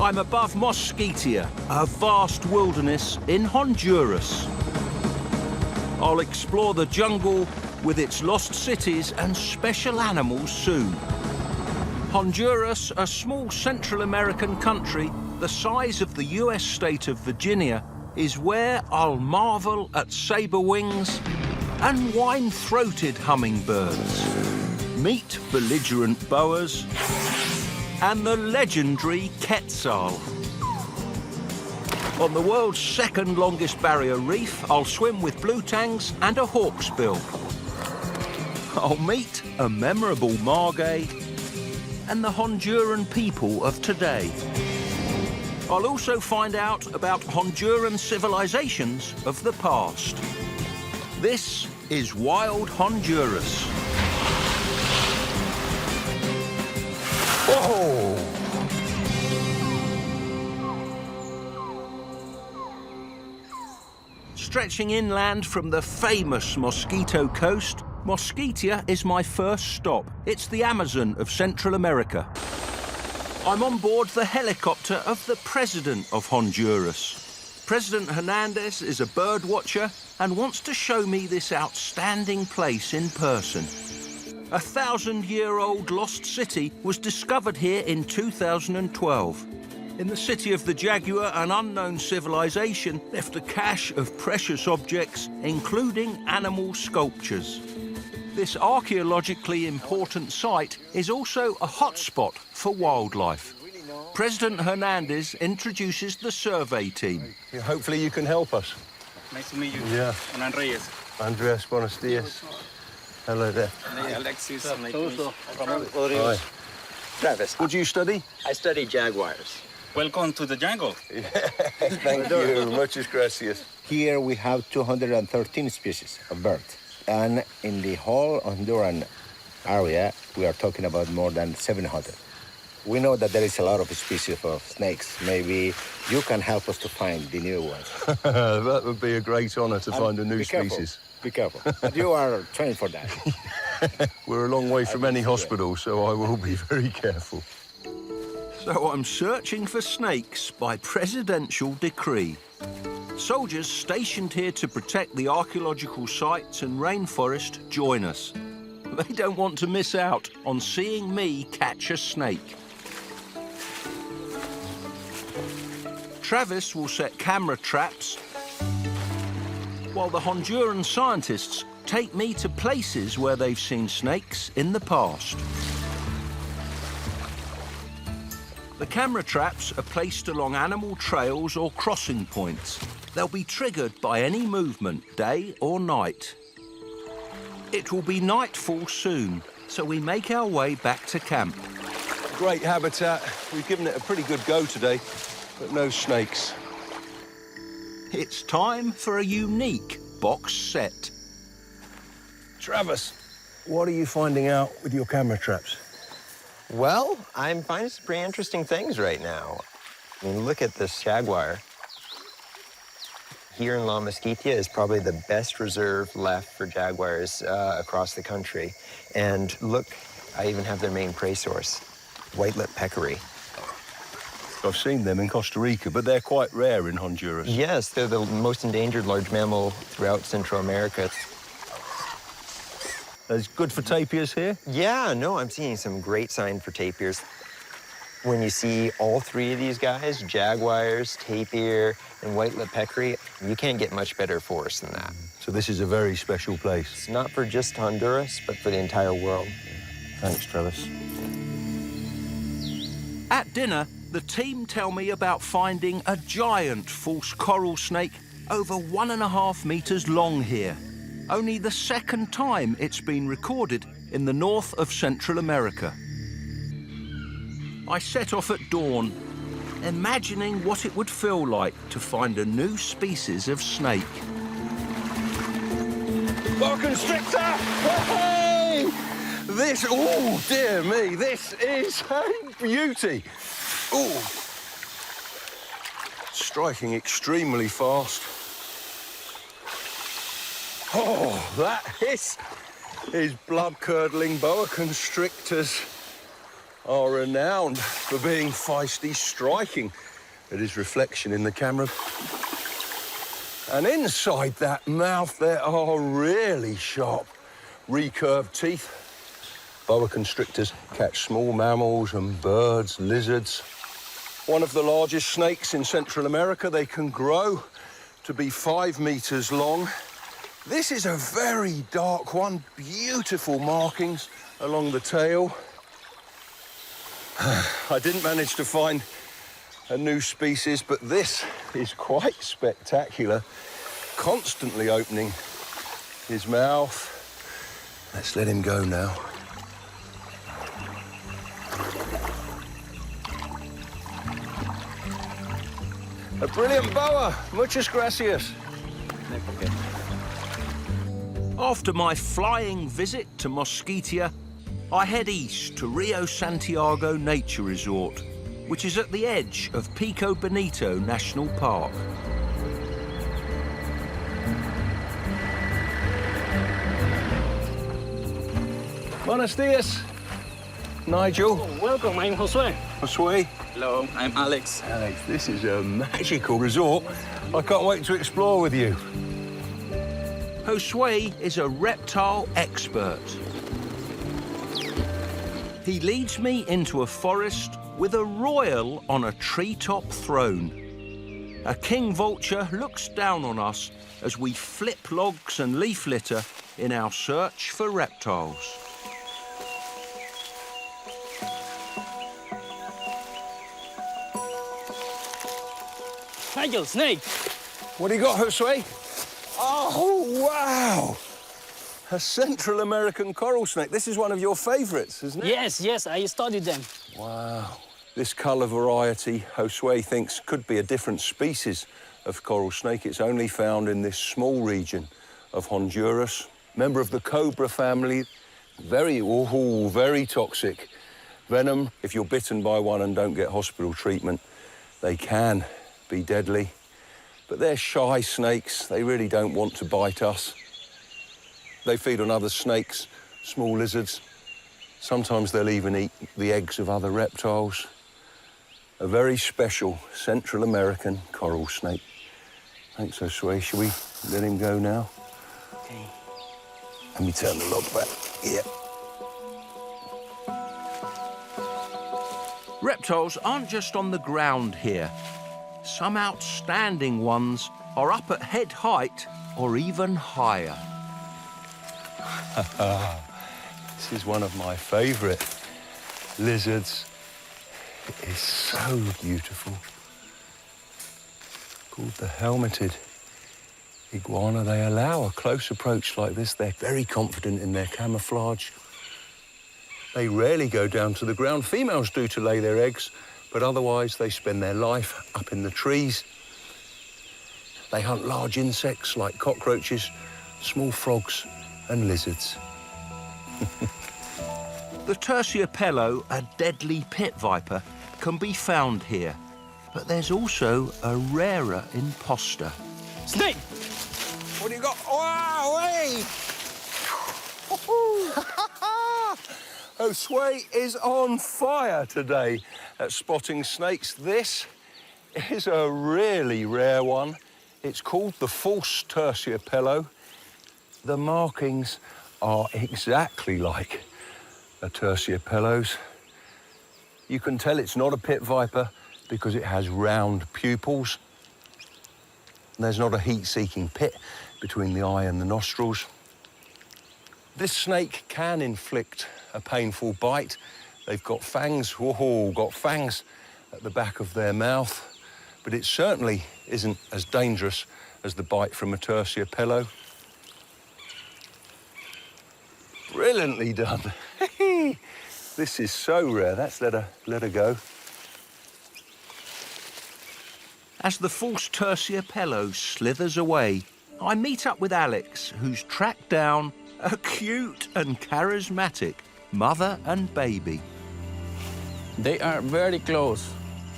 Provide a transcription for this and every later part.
I'm above Mosquetia, a vast wilderness in Honduras. I'll explore the jungle with its lost cities and special animals soon. Honduras, a small Central American country the size of the US state of Virginia, is where I'll marvel at sabre wings and wine-throated hummingbirds, meet belligerent boas, and the legendary quetzal. On the world's second longest barrier reef, I'll swim with blue tangs and a hawksbill. I'll meet a memorable margay and the Honduran people of today. I'll also find out about Honduran civilizations of the past. This is Wild Honduras. Whoa! Stretching inland from the famous Mosquito Coast, Mosquetia is my first stop. It's the Amazon of Central America. I'm on board the helicopter of the President of Honduras. President Hernandez is a bird watcher and wants to show me this outstanding place in person. A 1,000-year-old lost city was discovered here in 2012. In the city of the Jaguar, an unknown civilization left a cache of precious objects, including animal sculptures. This archaeologically important site is also a hotspot for wildlife. President Hernandez introduces the survey team. Hopefully you can help us. Nice to meet you. Yeah. I'm Andres. Andres, buenos dias. Hello there. Hey, Alexis. Nice to meet you. Hi. Travis. What do you study? I study Jaguars. Welcome to the jungle. Thank you. Muchas gracias. Here we have 213 species of birds. And in the whole Honduran area, we are talking about more than 700. We know that there is a lot of species of snakes. Maybe you can help us to find the new ones. That would be a great honor to find a new species. Be careful. But you are trained for that. We're a long way from any hospital, so I will be very careful. So I'm searching for snakes by presidential decree. Soldiers stationed here to protect the archaeological sites and rainforest join us. They don't want to miss out on seeing me catch a snake. Travis will set camera traps, while the Honduran scientists take me to places where they've seen snakes in the past. The camera traps are placed along animal trails or crossing points. They'll be triggered by any movement, day or night. It will be nightfall soon, so we make our way back to camp. Great habitat. We've given it a pretty good go today, but no snakes. It's time for a unique box set. Travis, what are you finding out with your camera traps? Well, I'm finding some pretty interesting things right now. I mean, look at this jaguar. Here in La Mosquetia is probably the best reserve left for jaguars across the country. And look, I even have their main prey source, white-lipped peccary. I've seen them in Costa Rica, but they're quite rare in Honduras. Yes, they're the most endangered large mammal throughout Central America. It's good for tapirs here? Yeah, no, I'm seeing some great sign for tapirs. When you see all three of these guys, jaguars, tapir, and white-lipped peccary, you can't get much better forest than that. So this is a very special place. It's not for just Honduras, but for the entire world. Thanks, Travis. At dinner, the team tell me about finding a giant false coral snake over 1.5 meters long here. Only the second time it's been recorded in the north of Central America. I set off at dawn, imagining what it would feel like to find a new species of snake. Boa constrictor! Hey! This, oh dear me, this is a beauty. Oh, striking extremely fast. Oh, that hiss is blood-curdling boa constrictors. are renowned for being feisty, striking at his reflection in the camera. And inside that mouth, there are really sharp, recurved teeth. Boa constrictors catch small mammals and birds, lizards. One of the largest snakes in Central America. They can grow to be 5 meters long. This is a very dark one, beautiful markings along the tail. I didn't manage to find a new species, but this is quite spectacular. Constantly opening his mouth. Let's let him go now. A brilliant boa. Muchas gracias. After my flying visit to Mosquetia, I head east to Rio Santiago Nature Resort, which is at the edge of Pico Bonito National Park. Buenos dias, Nigel. Welcome, I'm Josue. Josue. Hello, I'm Alex. Alex, this is a magical resort. I can't wait to explore with you. Josue is a reptile expert. He leads me into a forest with a royal on a treetop throne. A king vulture looks down on us as we flip logs and leaf litter in our search for reptiles. Nigel, snake. What do you got, Josue? Oh, wow! A Central American coral snake. This is one of your favourites, isn't it? Yes, I studied them. Wow. This colour variety, Josue thinks, could be a different species of coral snake. It's only found in this small region of Honduras. Member of the cobra family. Very toxic. Venom, if you're bitten by one and don't get hospital treatment, they can be deadly. But they're shy snakes. They really don't want to bite us. They feed on other snakes, small lizards. Sometimes they'll even eat the eggs of other reptiles. A very special Central American coral snake. Thanks, Josue. Shall we let him go now? Okay. Let me turn the log back. Yeah. Reptiles aren't just on the ground here. Some outstanding ones are up at head height or even higher. This is one of my favourite lizards. It is so beautiful. Called the helmeted iguana. They allow a close approach like this. They're very confident in their camouflage. They rarely go down to the ground. Females do to lay their eggs, but otherwise they spend their life up in the trees. They hunt large insects like cockroaches, small frogs and lizards. The terciopelo, a deadly pit viper, can be found here. But there's also a rarer imposter. Snake! What do you got? Wow, hey! Josue is on fire today at spotting snakes. This is a really rare one. It's called the false terciopelo. The markings are exactly like a terciopelo's. You can tell it's not a pit viper because it has round pupils. There's not a heat-seeking pit between the eye and the nostrils. This snake can inflict a painful bite. They've got fangs, got fangs at the back of their mouth, but it certainly isn't as dangerous as the bite from a terciopelo. Brilliantly done. This is so rare. Let's let her go. As the false terciopelo slithers away, I meet up with Alex, who's tracked down a cute and charismatic mother and baby. They are very close.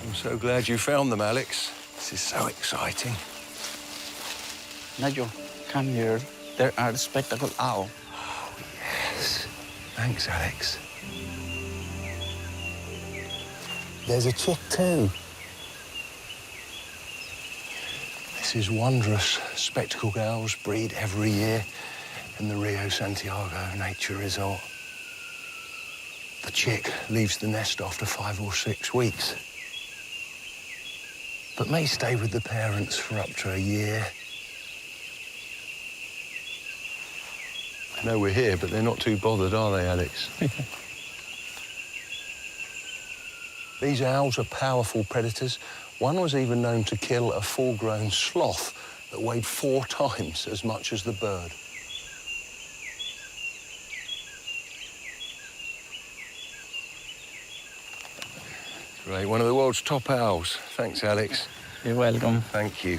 I'm so glad you found them, Alex. This is so exciting. Nigel, come here. There are spectacled owl. Oh, yes. Thanks, Alex. There's a chick too. This is wondrous. Spectacled owls breed every year in the Rio Santiago Nature Resort. The chick leaves the nest after 5 or 6 weeks, but may stay with the parents for up to a year. I know we're here, but they're not too bothered, are they, Alex? These owls are powerful predators. One was even known to kill a full-grown sloth that weighed 4 times as much as the bird. Great, one of the world's top owls. Thanks, Alex. You're welcome. Thank you.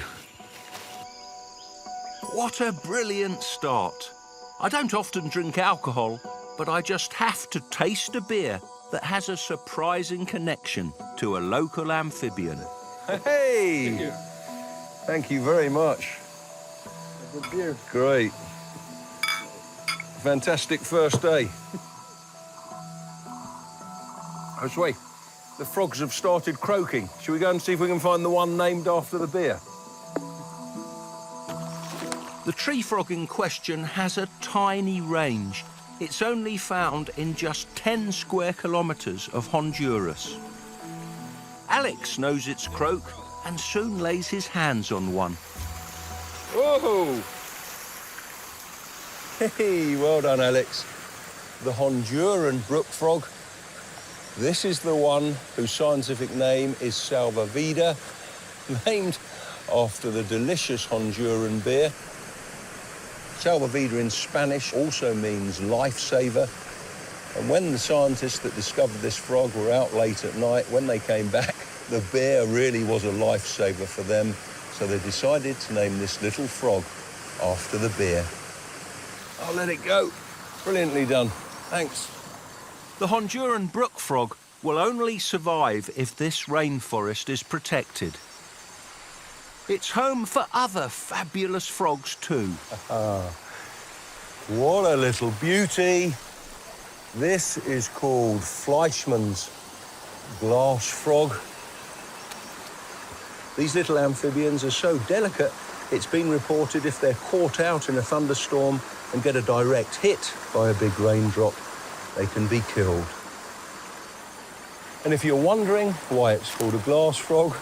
What a brilliant start. I don't often drink alcohol, but I just have to taste a beer that has a surprising connection to a local amphibian. Hey! Thank you. Thank you very much. A good beer. Great. Fantastic first day. Josue, the frogs have started croaking. Shall we go and see if we can find the one named after the beer? The tree frog in question has a tiny range. It's only found in just 10 square kilometres of Honduras. Alex knows its croak and soon lays his hands on one. Whoa! Hey, well done, Alex. The Honduran brook frog. This is the one whose scientific name is salva-vida, named after the delicious Honduran beer. Salva-vida in Spanish also means lifesaver. And when the scientists that discovered this frog were out late at night, when they came back, the beer really was a lifesaver for them. So they decided to name this little frog after the beer. I'll let it go. Brilliantly done. Thanks. The Honduran brook frog will only survive if this rainforest is protected. It's home for other fabulous frogs too. What a little beauty. This is called Fleischmann's glass frog. These little amphibians are so delicate, it's been reported if they're caught out in a thunderstorm and get a direct hit by a big raindrop, they can be killed. And if you're wondering why it's called a glass frog,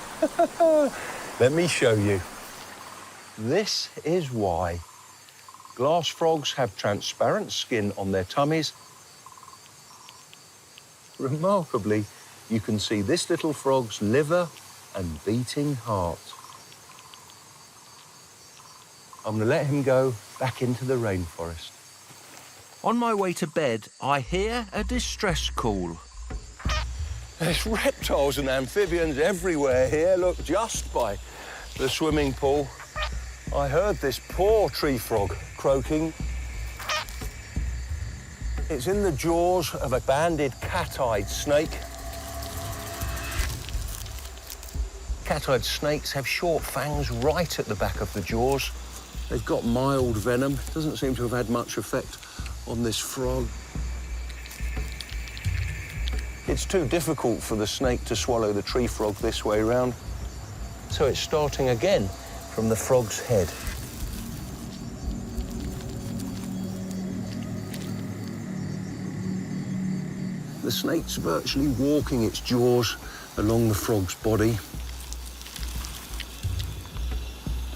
let me show you. This is why. Glass frogs have transparent skin on their tummies. Remarkably, you can see this little frog's liver and beating heart. I'm going to let him go back into the rainforest. On my way to bed, I hear a distress call. There's reptiles and amphibians everywhere here. Look, just by the swimming pool, I heard this poor tree frog croaking. It's in the jaws of a banded cat-eyed snake. Cat-eyed snakes have short fangs right at the back of the jaws. They've got mild venom. Doesn't seem to have had much effect on this frog. It's too difficult for the snake to swallow the tree frog this way round, so it's starting again from the frog's head. The snake's virtually walking its jaws along the frog's body.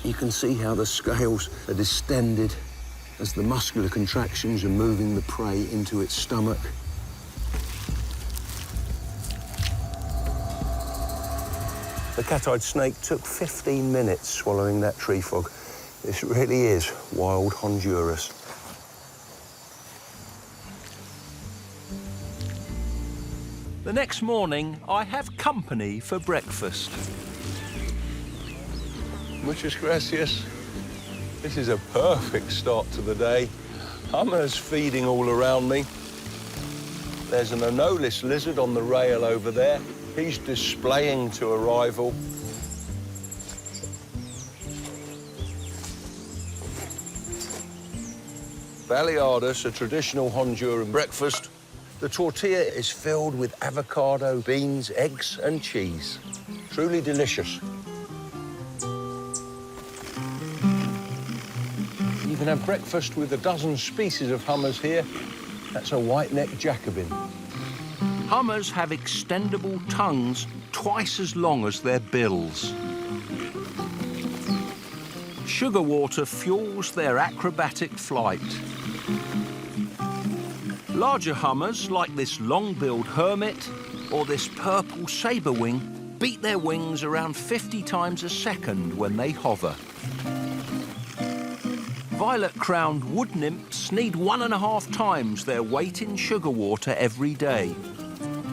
You can see how the scales are distended as the muscular contractions are moving the prey into its stomach. The cat-eyed snake took 15 minutes swallowing that tree frog. This really is wild Honduras. The next morning, I have company for breakfast. Muchas gracias. This is a perfect start to the day. Hummers feeding all around me. There's an anolis lizard on the rail over there. He's displaying to a rival. Baleadas, a traditional Honduran breakfast. The tortilla is filled with avocado, beans, eggs, and cheese. Truly delicious. You can have breakfast with a dozen species of hummers here. That's a white-necked Jacobin. Hummers have extendable tongues twice as long as their bills. Sugar water fuels their acrobatic flight. Larger hummers, like this long-billed hermit or this purple sabre-wing, beat their wings around 50 times a second when they hover. Violet-crowned wood nymphs need 1.5 times their weight in sugar water every day.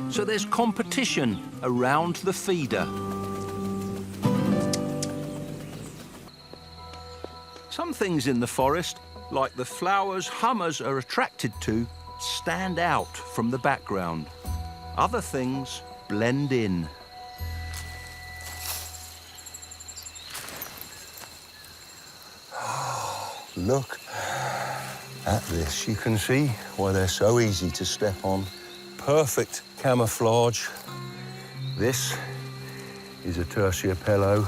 So there's competition around the feeder. Some things in the forest, like the flowers hummers are attracted to, stand out from the background. Other things blend in. Look at this. You can see why they're so easy to step on. Perfect camouflage. This is a terciopelo.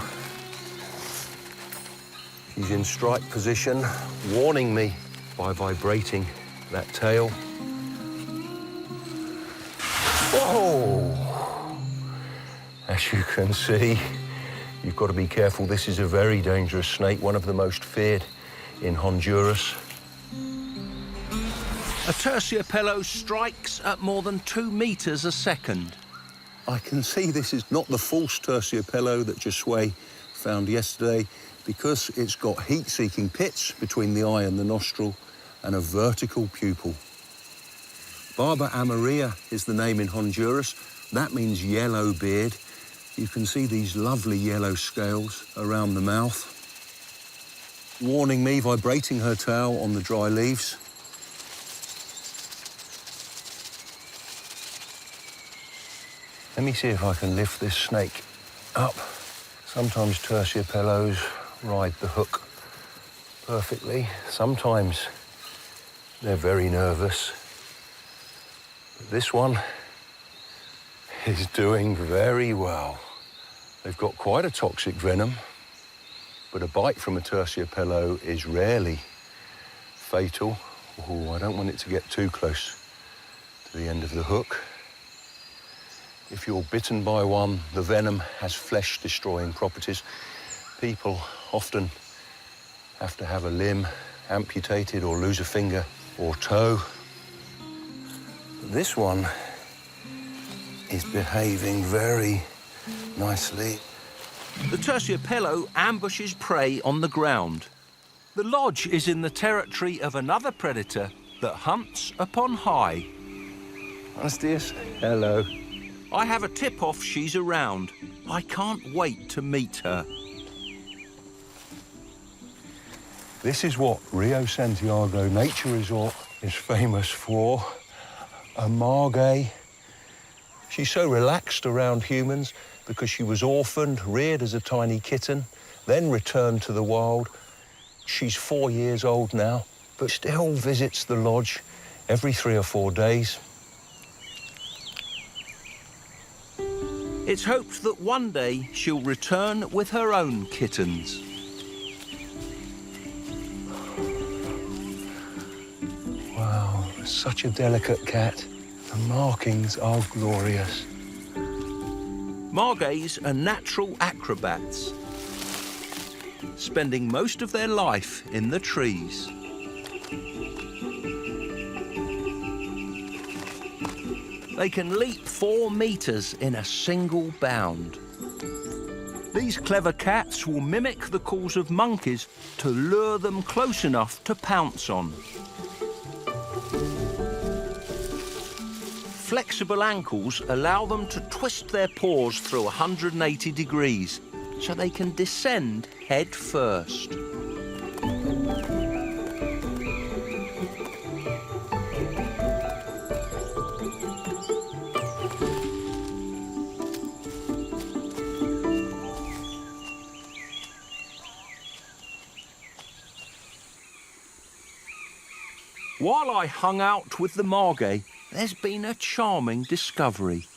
She's in strike position, warning me by vibrating that tail. Whoa! As you can see, you've got to be careful. This is a very dangerous snake, one of the most feared in Honduras. A terciopelo strikes at more than 2 meters a second. I can see this is not the false terciopelo that Josue found yesterday, because it's got heat-seeking pits between the eye and the nostril and a vertical pupil. Barba amarilla is the name in Honduras. That means yellow beard. You can see these lovely yellow scales around the mouth. Warning me, vibrating her tail on the dry leaves. Let me see if I can lift this snake up. Sometimes terciopelos ride the hook perfectly. Sometimes they're very nervous. But this one is doing very well. They've got quite a toxic venom, but a bite from a terciopelo is rarely fatal. Oh, I don't want it to get too close to the end of the hook. If you're bitten by one, the venom has flesh-destroying properties. People often have to have a limb amputated or lose a finger or toe. This one is behaving very nicely. The terciopelo ambushes prey on the ground. The lodge is in the territory of another predator that hunts upon high. Buenos dias. Hello. I have a tip-off she's around. I can't wait to meet her. This is what Rio Santiago Nature Resort is famous for. A margay. She's so relaxed around humans because she was orphaned, reared as a tiny kitten, then returned to the wild. She's 4 years old now, but still visits the lodge every 3 or 4 days. It's hoped that one day she'll return with her own kittens. Wow, such a delicate cat. The markings are glorious. Margays are natural acrobats, spending most of their life in the trees. They can leap 4 meters in a single bound. These clever cats will mimic the calls of monkeys to lure them close enough to pounce on. Flexible ankles allow them to twist their paws through 180 degrees, so they can descend head first. While I hung out with the margay, there's been a charming discovery.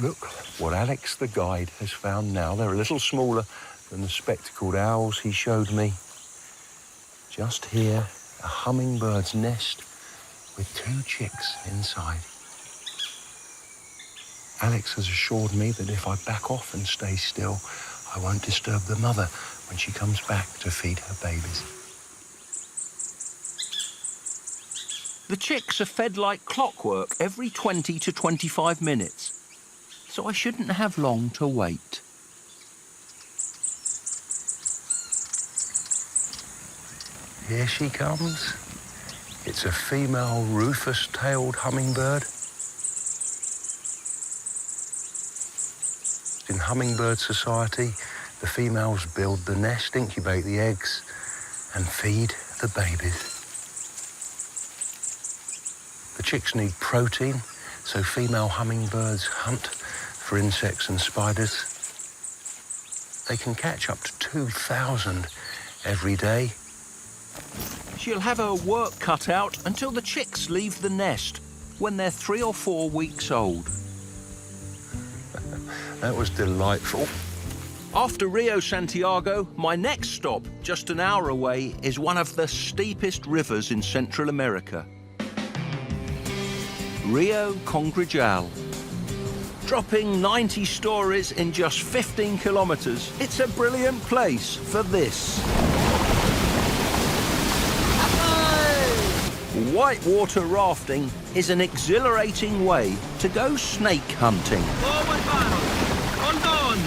Look what Alex the guide has found now. They're a little smaller than the spectacled owls he showed me. Just here, a hummingbird's nest with 2 chicks inside. Alex has assured me that if I back off and stay still, I won't disturb the mother when she comes back to feed her babies. The chicks are fed like clockwork every 20 to 25 minutes, so I shouldn't have long to wait. Here she comes. It's a female rufous-tailed hummingbird. In Hummingbird Society, the females build the nest, incubate the eggs, and feed the babies. The chicks need protein, so female hummingbirds hunt for insects and spiders. They can catch up to 2,000 every day. She'll have her work cut out until the chicks leave the nest, when they're 3 or 4 weeks old. That was delightful. After Rio Santiago, my next stop, just an hour away, is one of the steepest rivers in Central America. Rio Congregal. Dropping 90 stories in just 15 kilometers, it's a brilliant place for this. Whitewater rafting is an exhilarating way to go snake hunting. Forward barrel. Hold on.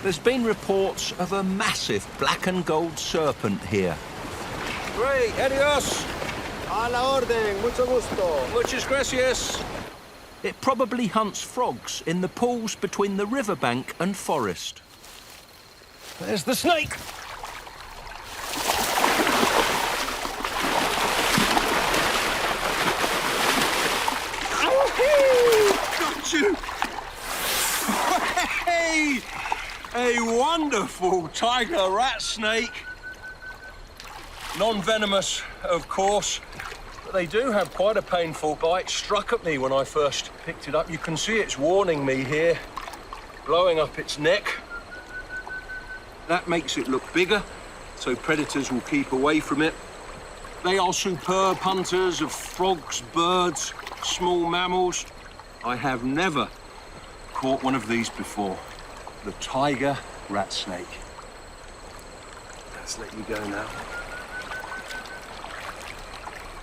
There's been reports of a massive black and gold serpent here. Great, adios. A la orden, mucho gusto. Muchas gracias. It probably hunts frogs in the pools between the riverbank and forest. There's the snake. Got you! Hey! A wonderful tiger rat snake. Non-venomous, of course, but they do have quite a painful bite. Struck at me when I first picked it up. You can see it's warning me here, blowing up its neck. That makes it look bigger, so predators will keep away from it. They are superb hunters of frogs, birds, small mammals. I have never caught one of these before. The tiger rat snake. Let's let you go now.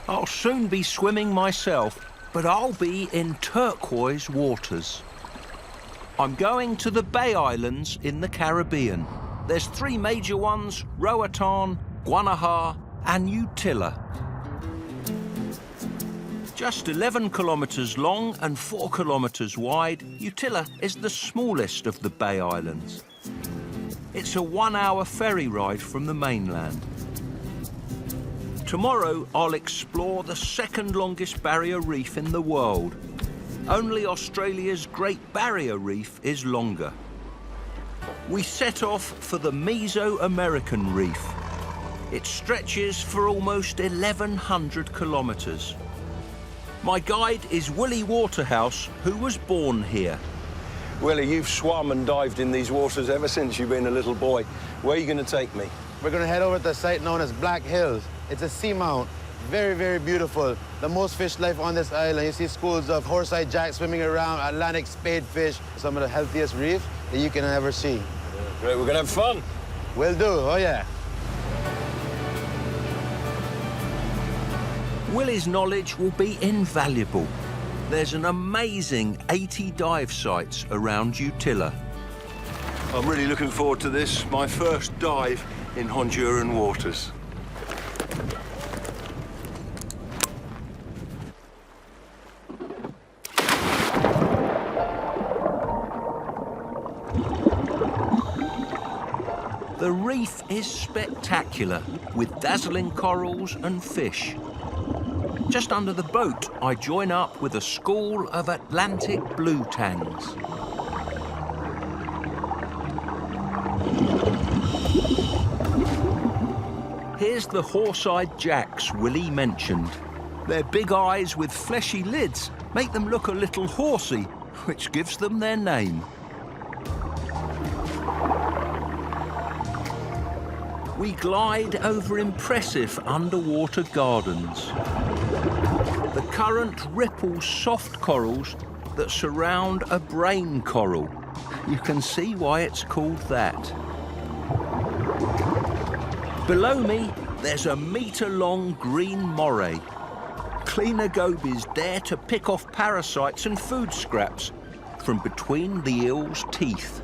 I'll soon be swimming myself, but I'll be in turquoise waters. I'm going to the Bay Islands in the Caribbean. There's 3 major ones: Roatan, Guanaja, and Utila. Just 11 kilometres long and 4 kilometres wide, Utila is the smallest of the Bay Islands. It's a 1-hour ferry ride from the mainland. Tomorrow, I'll explore the 2nd longest barrier reef in the world. Only Australia's Great Barrier Reef is longer. We set off for the Mesoamerican Reef. It stretches for almost 1,100 kilometres. My guide is Willie Waterhouse, who was born here. Willie, you've swum and dived in these waters ever since you've been a little boy. Where are you going to take me? We're going to head over to a site known as Black Hills. It's a seamount. Very, very beautiful. The most fish life on this island. You see schools of horseye jack swimming around, Atlantic spadefish, some of the healthiest reefs that you can ever see. Great, we're going to have fun. Will do, oh yeah. Willie's knowledge will be invaluable. There's an amazing 80 dive sites around Utila. I'm really looking forward to this, my first dive in Honduran waters. The reef is spectacular, with dazzling corals and fish. Just under the boat, I join up with a school of Atlantic blue tangs. Here's the horse-eyed jacks Willie mentioned. Their big eyes with fleshy lids make them look a little horsey, which gives them their name. We glide over impressive underwater gardens. The current ripples soft corals that surround a brain coral. You can see why it's called that. Below me, there's a metre-long green moray. Cleaner gobies dare to pick off parasites and food scraps from between the eel's teeth.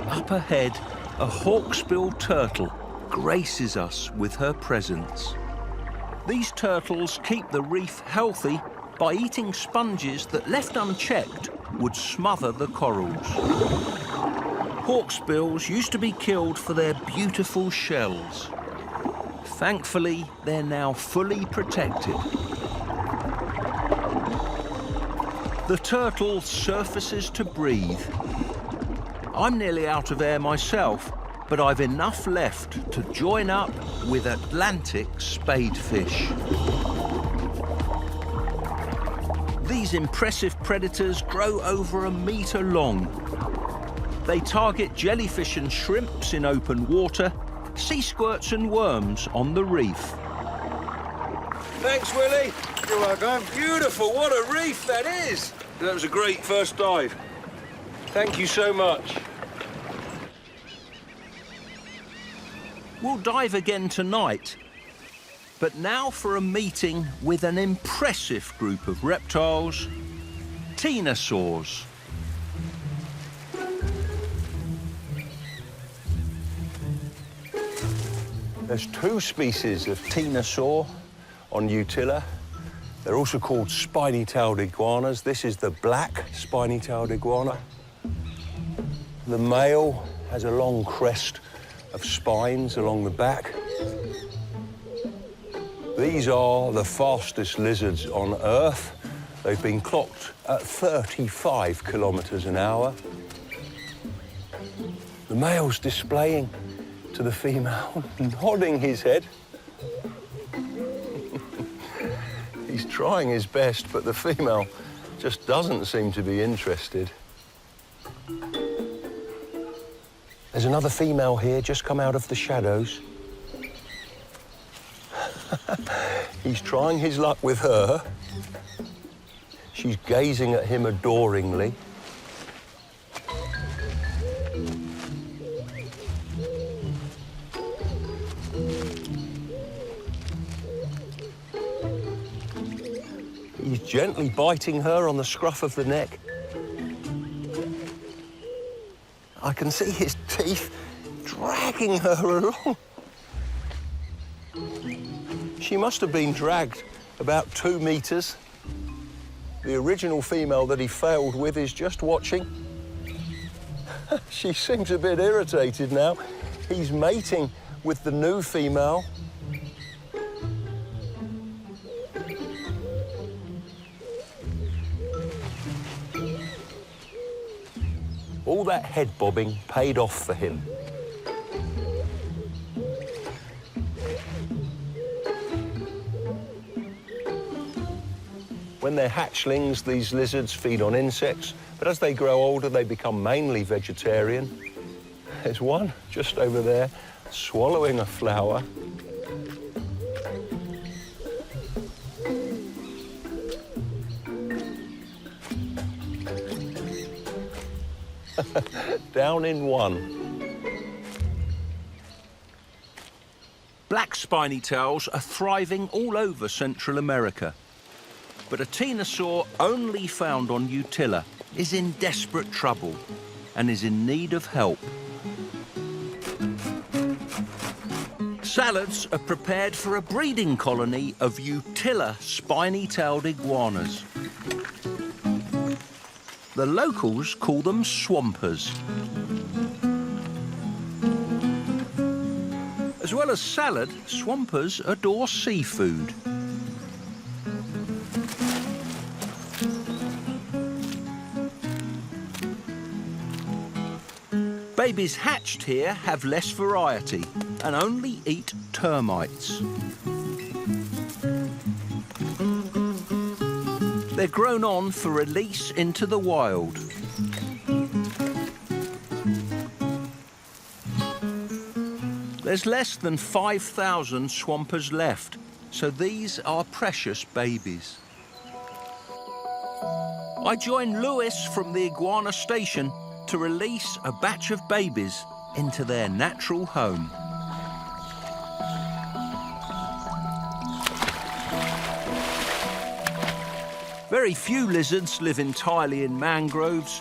Up ahead, a hawksbill turtle graces us with her presence. These turtles keep the reef healthy by eating sponges that, left unchecked, would smother the corals. Hawksbills used to be killed for their beautiful shells. Thankfully, they're now fully protected. The turtle surfaces to breathe. I'm nearly out of air myself, but I've enough left to join up with Atlantic spadefish. These impressive predators grow over 1 metre long. They target jellyfish and shrimps in open water, sea squirts and worms on the reef. Thanks, Willie. You're welcome. Beautiful, what a reef that is. That was a great first dive. Thank you so much. We'll dive again tonight, but now for a meeting with an impressive group of reptiles, ctenosaurs. There's 2 species of ctenosaur on Utila. They're also called spiny-tailed iguanas. This is the black spiny-tailed iguana. The male has a long crest of spines along the back. These are the fastest lizards on Earth. They've been clocked at 35 kilometers an hour. The male's displaying to the female, nodding his head. He's trying his best, but the female just doesn't seem to be interested. There's another female here, just come out of the shadows. He's trying his luck with her. She's gazing at him adoringly. He's gently biting her on the scruff of the neck. I can see his teeth dragging her along. She must have been dragged about 2 meters. The original female that he failed with is just watching. She seems a bit irritated now. He's mating with the new female. All that head bobbing paid off for him. When they're hatchlings, these lizards feed on insects, but as they grow older, they become mainly vegetarian. There's one just over there, swallowing a flower. Down in one. Black spiny tails are thriving all over Central America. But a ctenosaur only found on Utila is in desperate trouble and is in need of help. Salads are prepared for a breeding colony of Utila spiny-tailed iguanas. The locals call them swampers. As well as salad, swampers adore seafood. Babies hatched here have less variety and only eat termites. They're grown on for release into the wild. There's less than 5,000 swampers left, so these are precious babies. I join Lewis from the iguana station to release a batch of babies into their natural home. Very few lizards live entirely in mangroves.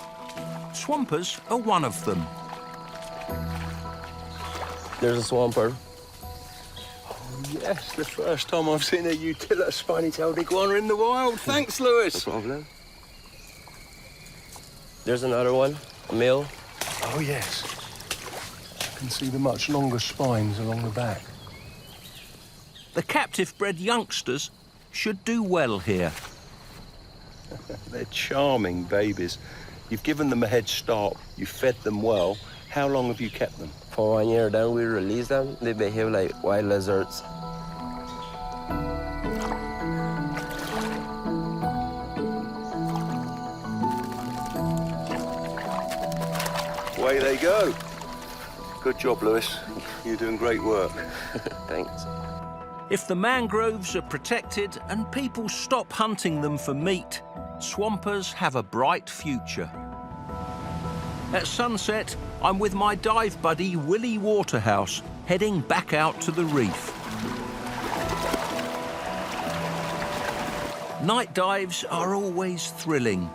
Swampers are one of them. There's a swamper. Oh, yes, the first time I've seen a Utila spiny-tailed iguana in the wild. Thanks, Lewis. No problem. There's another one, a male. Oh, yes. I can see the much longer spines along the back. The captive-bred youngsters should do well here. They're charming babies. You've given them a head start. You've fed them well. How long have you kept them? For 1 year, then we release them. They behave like wild lizards. Away they go. Good job, Lewis. You're doing great work. Thanks. If the mangroves are protected and people stop hunting them for meat, swampers have a bright future. At sunset, I'm with my dive buddy Willie Waterhouse, heading back out to the reef. Night dives are always thrilling.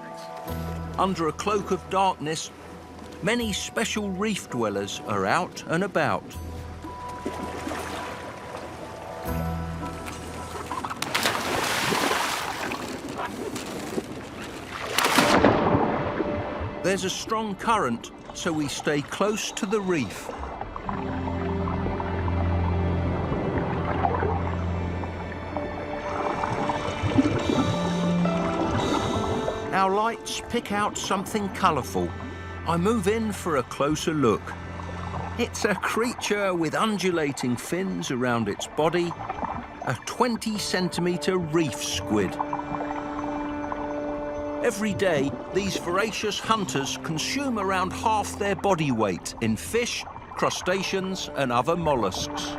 Under a cloak of darkness, many special reef dwellers are out and about. There's a strong current, so we stay close to the reef. Our lights pick out something colourful. I move in for a closer look. It's a creature with undulating fins around its body, a 20-centimetre reef squid. Every day, these voracious hunters consume around half their body weight in fish, crustaceans and other mollusks.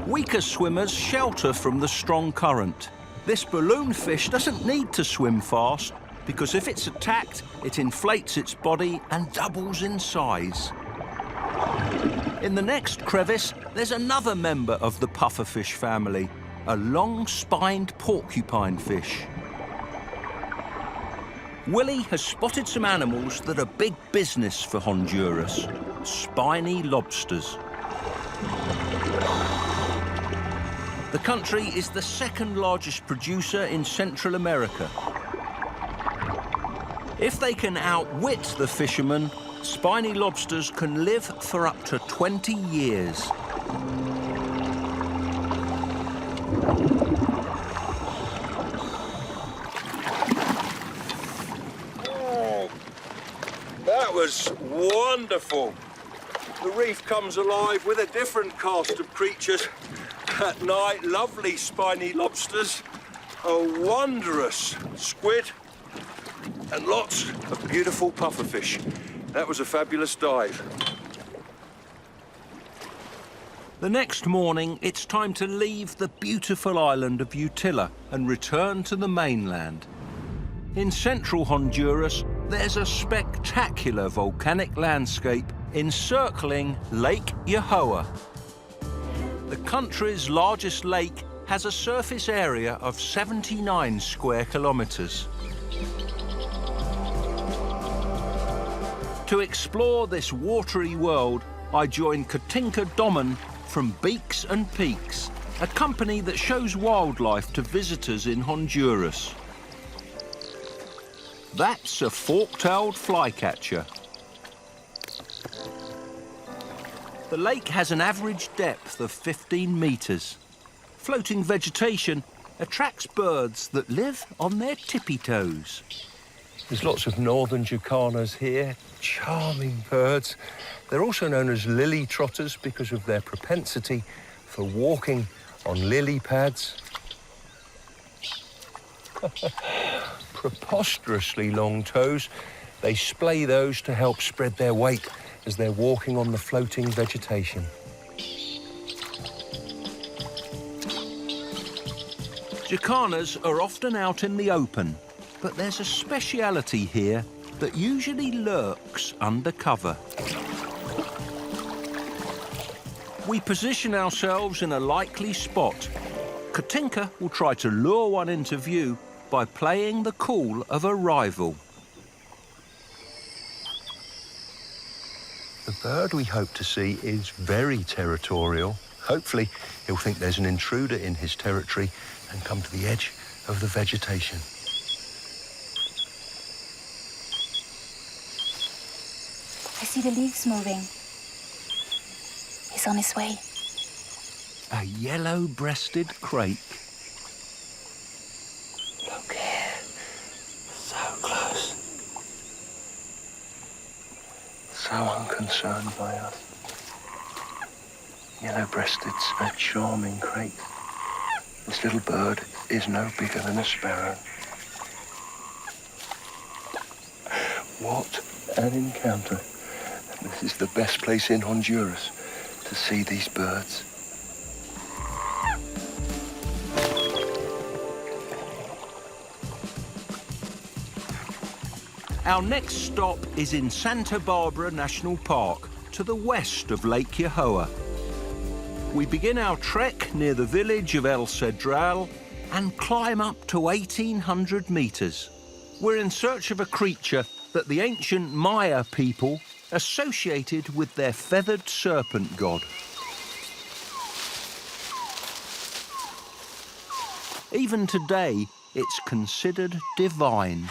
Weaker swimmers shelter from the strong current. This balloon fish doesn't need to swim fast because if it's attacked, it inflates its body and doubles in size. In the next crevice, there's another member of the pufferfish family, a long-spined porcupine fish. Willie has spotted some animals that are big business for Honduras, spiny lobsters. The country is the second largest producer in Central America. If they can outwit the fishermen, spiny lobsters can live for up to 20 years. Oh, that was wonderful. The reef comes alive with a different cast of creatures. At night, lovely spiny lobsters, a wondrous squid, and lots of beautiful pufferfish. That was a fabulous dive. The next morning, it's time to leave the beautiful island of Utila and return to the mainland. In central Honduras, there's a spectacular volcanic landscape encircling Lake Yahoa. The country's largest lake has a surface area of 79 square kilometers. To explore this watery world, I joined Katinka Domen from Beaks and Peaks, a company that shows wildlife to visitors in Honduras. That's a fork-tailed flycatcher. The lake has an average depth of 15 meters. Floating vegetation attracts birds that live on their tippy toes. There's lots of northern Iguanas here, charming birds. They're also known as lily trotters because of their propensity for walking on lily pads. Preposterously long toes. They splay those to help spread their weight as they're walking on the floating vegetation. Jacanas are often out in the open, but there's a speciality here that usually lurks under cover. We position ourselves in a likely spot. Katinka will try to lure one into view by playing the call of a rival. The bird we hope to see is very territorial. Hopefully, he'll think there's an intruder in his territory and come to the edge of the vegetation. I see the leaves moving. He's on his way. A yellow-breasted crake. Look here, so close. So unconcerned by us. Yellow-breasted's a charming crake. This little bird is no bigger than a sparrow. What an encounter. This is the best place in Honduras to see these birds. Our next stop is in Santa Barbara National Park, to the west of Lake Yohoa. We begin our trek near the village of El Cedral and climb up to 1,800 metres. We're in search of a creature that the ancient Maya people associated with their feathered serpent god. Even today, it's considered divine.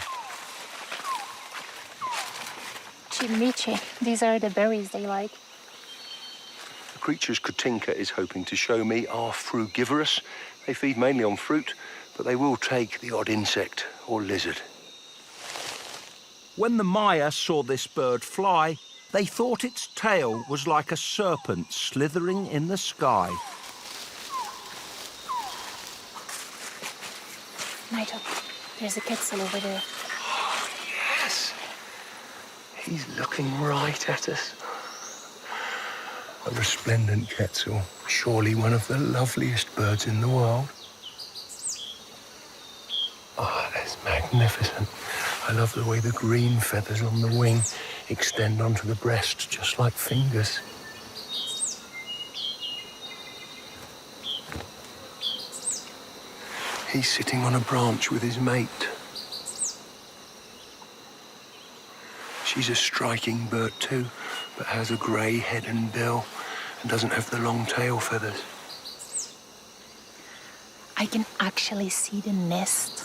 Chimiche. These are the berries they like. The creatures Katinka is hoping to show me are frugivorous. They feed mainly on fruit, but they will take the odd insect or lizard. When the Maya saw this bird fly, they thought its tail was like a serpent slithering in the sky. Nigel, there's a quetzal over there. Oh, yes. He's looking right at us. A resplendent quetzal, surely one of the loveliest birds in the world. Oh, that's magnificent. I love the way the green feathers on the wing extend onto the breast, just like fingers. He's sitting on a branch with his mate. She's a striking bird too, but has a grey head and bill and doesn't have the long tail feathers. I can actually see the nest.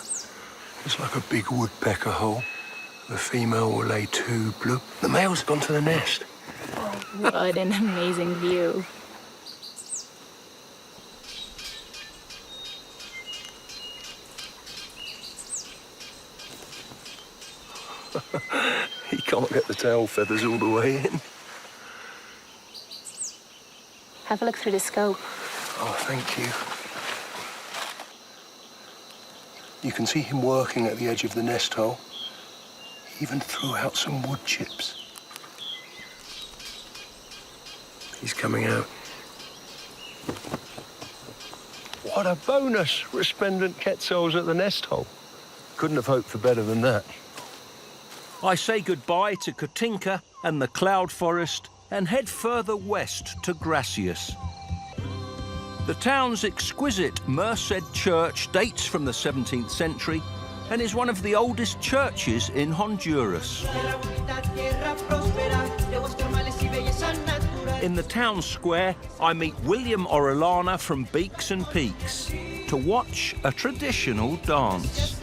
It's like a big woodpecker hole. The female will lay 2 blue. The male's gone to the nest. What an amazing view. He can't get the tail feathers all the way in. Have a look through the scope. Oh, thank you. You can see him working at the edge of the nest hole. He even threw out some wood chips. He's coming out. What a bonus! Resplendent quetzals at the nest hole. Couldn't have hoped for better than that. I say goodbye to Katinka and the cloud forest and head further west to Gracias. The town's exquisite Merced church dates from the 17th century and is one of the oldest churches in Honduras. In the town square, I meet William Orellana from Beaks and Peaks to watch a traditional dance.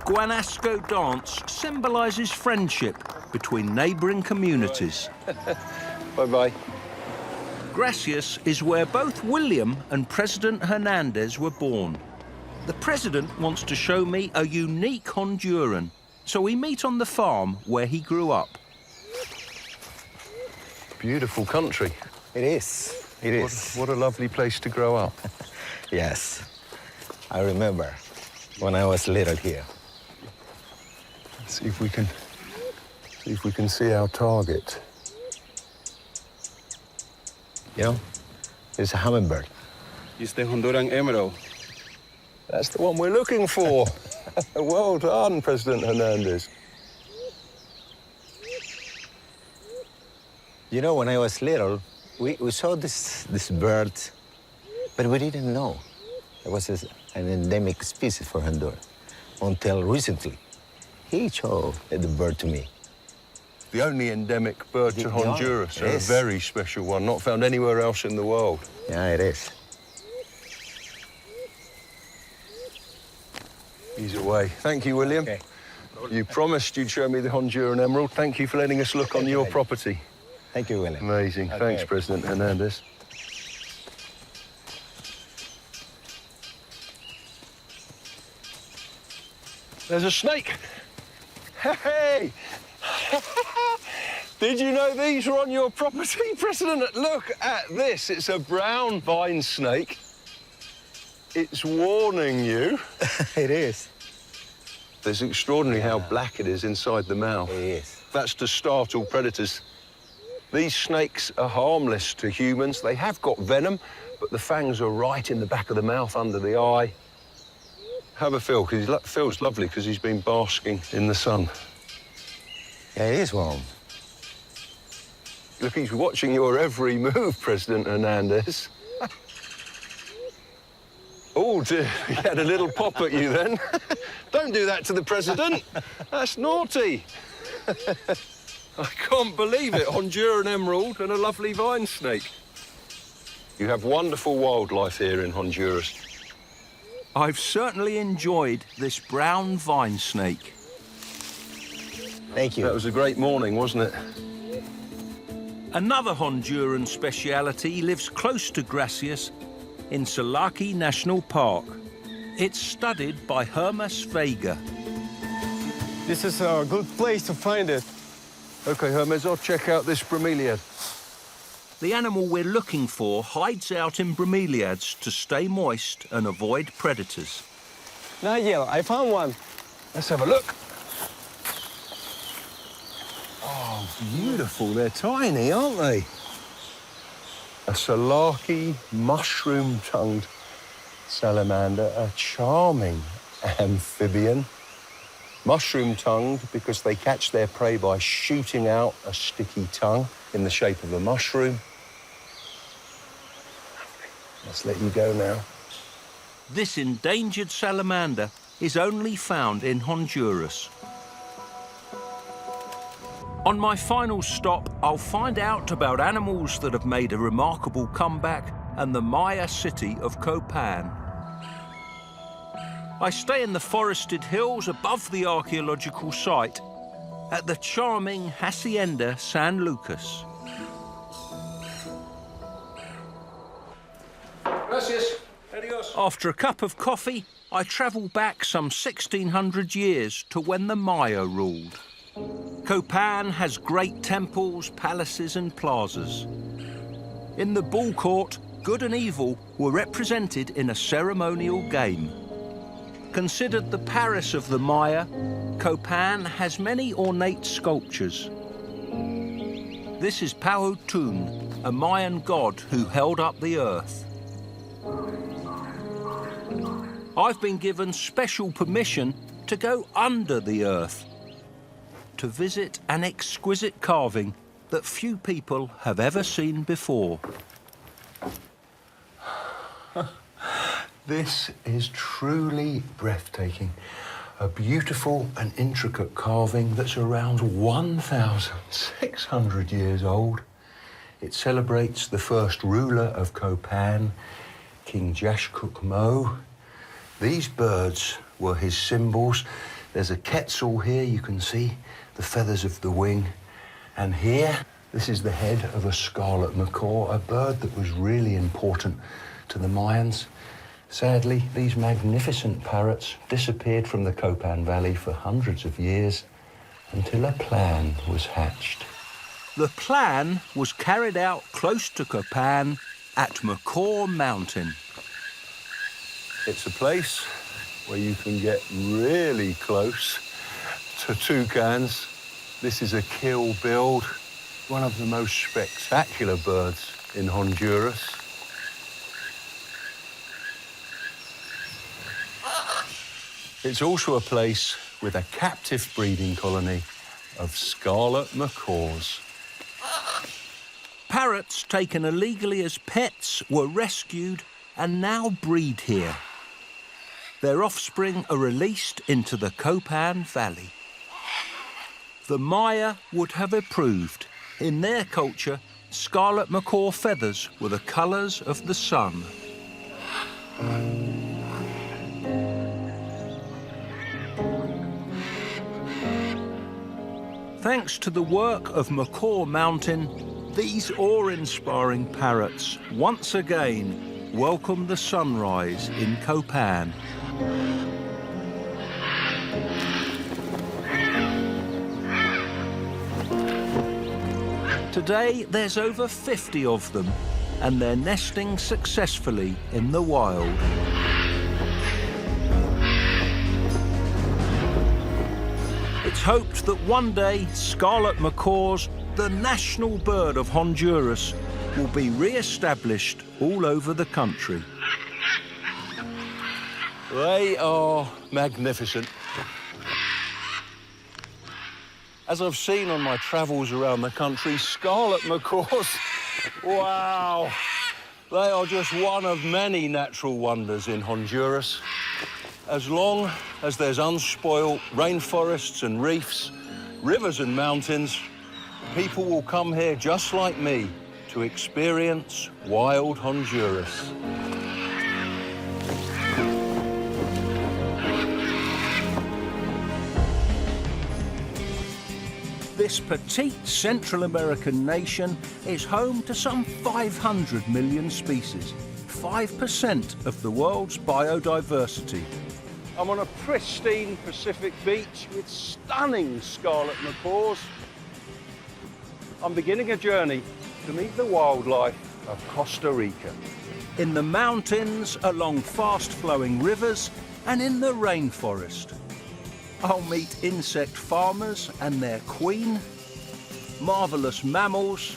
Guanasco dance symbolises friendship between neighbouring communities. Bye-bye. Gracias is where both William and President Hernandez were born. The president wants to show me a unique Honduran, so we meet on the farm where he grew up. Beautiful country. It is. It is. What a lovely place to grow up. Yes. I remember when I was little here. See if we can see our target. You know, it's a hummingbird. It's the Honduran emerald. That's the one we're looking for. Well done, President Hernandez. You know, when I was little, we saw this bird, but we didn't know it was an endemic species for Honduras until recently. He showed the bird to me. The only endemic bird to Honduras, a very special one, not found anywhere else in the world. Yeah, it is. He's away. Thank you, William. Okay. You promised you'd show me the Honduran emerald. Thank you for letting us look on your property. Thank you, William. Amazing. Okay. Thanks, President Hernandez. There's a snake. Hey! Did you know these were on your property, President? Look at this. It's a brown vine snake. It's warning you. It is. It's extraordinary how black it is inside the mouth. It is. That's to startle predators. These snakes are harmless to humans. They have got venom, but the fangs are right in the back of the mouth, under the eye. Have a feel, because he feels lovely because he's been basking in the sun. Yeah, it is warm. Look, he's watching your every move, President Hernandez. Oh, dear, he had a little pop at you then. Don't do that to the president. That's naughty. I can't believe it. Honduran emerald and a lovely vine snake. You have wonderful wildlife here in Honduras. I've certainly enjoyed this brown vine snake. Thank you. That was a great morning, wasn't it? Another Honduran speciality lives close to Gracias in Salaki National Park. It's studied by Hermes Vega. This is a good place to find it. OK, Hermes, I'll check out this bromeliad. The animal we're looking for hides out in bromeliads to stay moist and avoid predators. Nigel, I found one. Let's have a look. Oh, beautiful. They're tiny, aren't they? A Salaki mushroom-tongued salamander, a charming amphibian. Mushroom-tongued because they catch their prey by shooting out a sticky tongue in the shape of a mushroom. Let's let you go now. This endangered salamander is only found in Honduras. On my final stop, I'll find out about animals that have made a remarkable comeback and the Maya city of Copan. I stay in the forested hills above the archaeological site at the charming Hacienda San Lucas. Gracias. Adios. After a cup of coffee, I travel back some 1600 years to when the Maya ruled. Copan has great temples, palaces and plazas. In the ball court, good and evil were represented in a ceremonial game. Considered the Paris of the Maya, Copan has many ornate sculptures. This is Pahotun, a Mayan god who held up the earth. I've been given special permission to go under the earth to visit an exquisite carving that few people have ever seen before. This is truly breathtaking. A beautiful and intricate carving that's around 1,600 years old. It celebrates the first ruler of Copan, King Jashkukmo. These birds were his symbols. There's a quetzal here, you can see the feathers of the wing. And here, this is the head of a scarlet macaw, a bird that was really important to the Mayans. Sadly, these magnificent parrots disappeared from the Copan Valley for hundreds of years until a plan was hatched. The plan was carried out close to Copan at Macaw Mountain. It's a place where you can get really close to toucans. This is a kill build, one of the most spectacular birds in Honduras. It's also a place with a captive breeding colony of scarlet macaws. Parrots taken illegally as pets were rescued and now breed here. Their offspring are released into the Copan Valley. The Maya would have approved. In their culture, scarlet macaw feathers were the colours of the sun. Thanks to the work of Macaw Mountain, these awe-inspiring parrots once again welcome the sunrise in Copan. Today, there's over 50 of them, and they're nesting successfully in the wild. It's hoped that one day, scarlet macaws, the national bird of Honduras, will be re-established all over the country. They are magnificent. As I've seen on my travels around the country, scarlet macaws, wow, they are just one of many natural wonders in Honduras. As long as there's unspoilt rainforests and reefs, rivers and mountains, people will come here just like me to experience wild Honduras. This petite Central American nation is home to some 500 million species, 5% of the world's biodiversity. I'm on a pristine Pacific beach with stunning scarlet macaws. I'm beginning a journey to meet the wildlife of Costa Rica. In the mountains, along fast-flowing rivers, and in the rainforest. I'll meet insect farmers and their queen, marvellous mammals.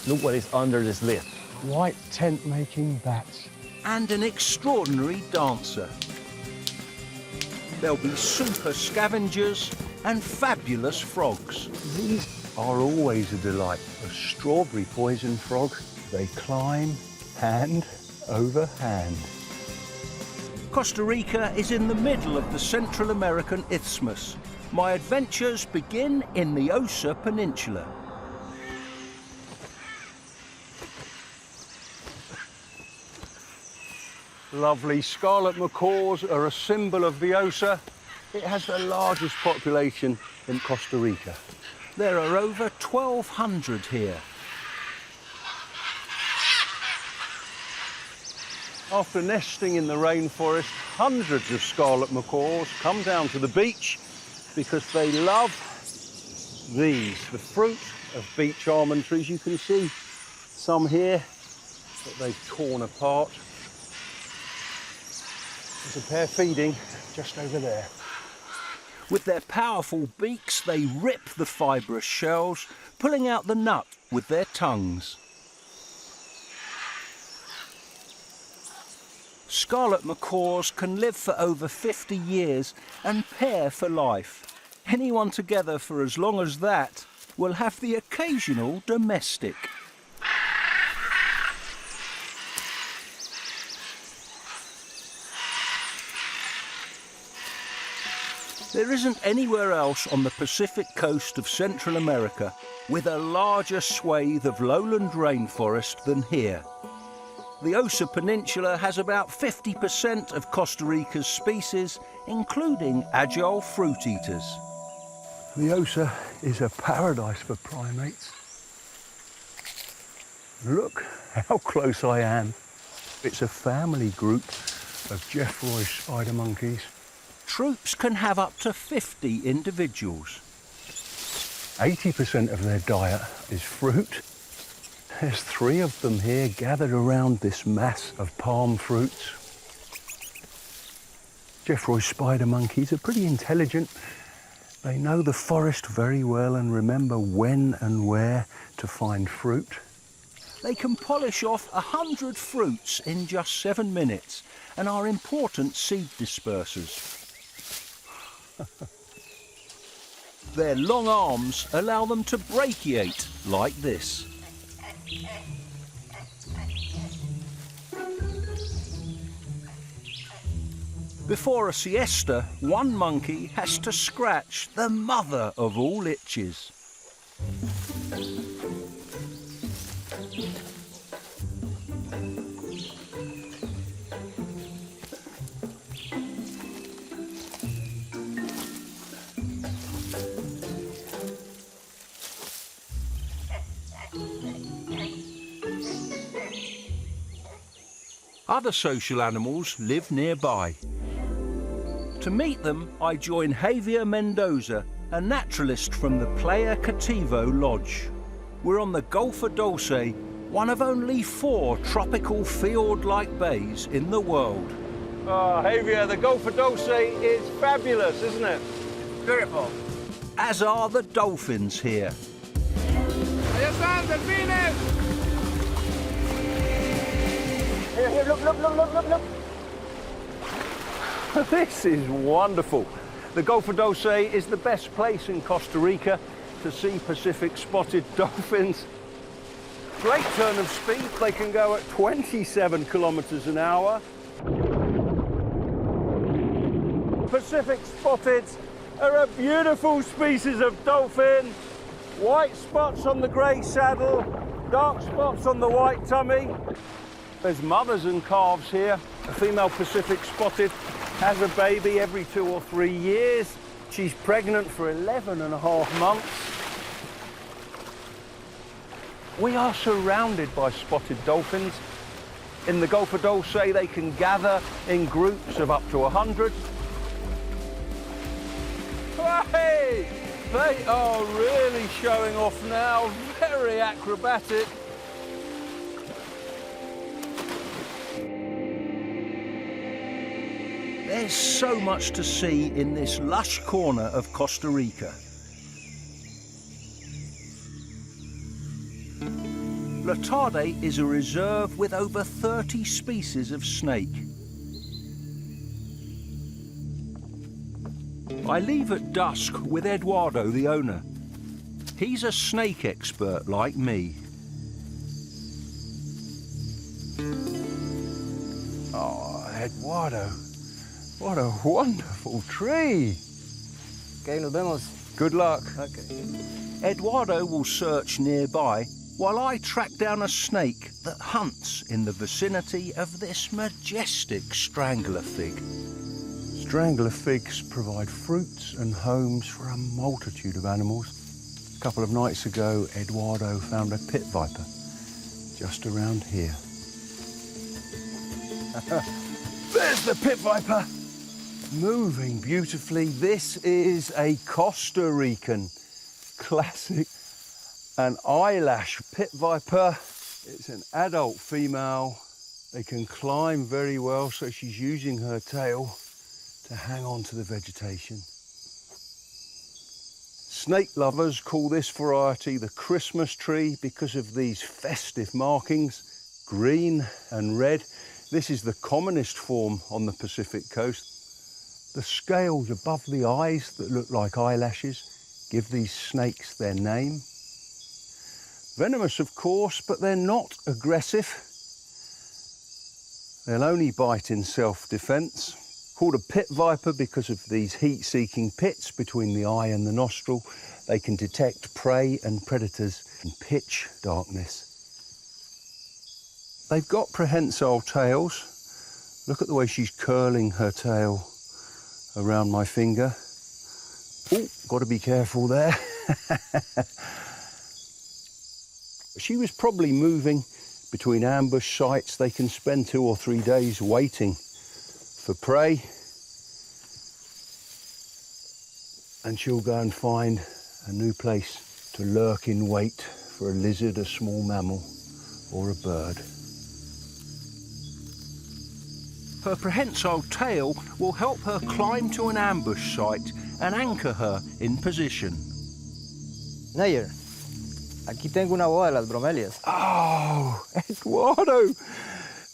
Look what is under this lid. White tent-making bats. And an extraordinary dancer. There'll be super scavengers and fabulous frogs. These are always a delight. A strawberry poison frog. They climb hand over hand. Costa Rica is in the middle of the Central American Isthmus. My adventures begin in the Osa Peninsula. Lovely scarlet macaws are a symbol of the Osa. It has the largest population in Costa Rica. There are over 1,200 here. After nesting in the rainforest, hundreds of scarlet macaws come down to the beach because they love these, the fruit of beach almond trees. You can see some here that they've torn apart. There's a pair feeding just over there. With their powerful beaks, they rip the fibrous shells, pulling out the nut with their tongues. Scarlet macaws can live for over 50 years and pair for life. Anyone together for as long as that will have the occasional domestic. There isn't anywhere else on the Pacific coast of Central America with a larger swathe of lowland rainforest than here. The Osa Peninsula has about 50% of Costa Rica's species, including agile fruit eaters. The Osa is a paradise for primates. Look how close I am. It's a family group of Jeffroy spider monkeys. Troops can have up to 50 individuals. 80% of their diet is fruit. There's 3 of them here gathered around this mass of palm fruits. Jeffroy spider monkeys are pretty intelligent. They know the forest very well and remember when and where to find fruit. They can polish off 100 fruits in just 7 minutes and are important seed dispersers. Their long arms allow them to brachiate like this. Before a siesta, one monkey has to scratch the mother of all itches. Other social animals live nearby. To meet them, I join Javier Mendoza, a naturalist from the Playa Cativo Lodge. We're on the Golfo Dulce, one of only 4 tropical fjord-like bays in the world. Oh, Javier, the Golfo Dulce is fabulous, isn't it? Beautiful. As are the dolphins here. Allá están, delfines! Here, look. This is wonderful. The Golfo Dulce is the best place in Costa Rica to see Pacific spotted dolphins. Great turn of speed. They can go at 27 kilometers an hour. Pacific spotteds are a beautiful species of dolphin. White spots on the grey saddle, dark spots on the white tummy. There's mothers and calves here. A female Pacific spotted has a baby every 2 or 3 years. She's pregnant for 11.5 months. We are surrounded by spotted dolphins. In the Golfo Dulce, they can gather in groups of up to 100. Hey! They are really showing off now. Very acrobatic. There's so much to see in this lush corner of Costa Rica. La Tarde is a reserve with over 30 species of snake. I leave at dusk with Eduardo, the owner. He's a snake expert like me. Oh, Eduardo. What a wonderful tree. Okay, nos vemos. Good luck. Okay. Eduardo will search nearby while I track down a snake that hunts in the vicinity of this majestic strangler fig. Strangler figs provide fruits and homes for a multitude of animals. A couple of nights ago, Eduardo found a pit viper just around here. There's the pit viper. Moving beautifully. This is a Costa Rican classic, an eyelash pit viper. It's an adult female. They can climb very well, so she's using her tail to hang on to the vegetation. Snake lovers call this variety the Christmas tree because of these festive markings, green and red. This is the commonest form on the Pacific coast. The scales above the eyes that look like eyelashes give these snakes their name. Venomous, of course, but they're not aggressive. They'll only bite in self-defense. Called a pit viper because of these heat-seeking pits between the eye and the nostril. They can detect prey and predators in pitch darkness. They've got prehensile tails. Look at the way she's curling her tail around my finger. Oh, got to be careful there. She was probably moving between ambush sites. They can spend 2 or 3 days waiting for prey. And she'll go and find a new place to lurk in wait for a lizard, a small mammal, or a bird. Her prehensile tail will help her climb to an ambush site and anchor her in position. Nigel, aquí tengo una boa de las bromelias. Oh, Eduardo!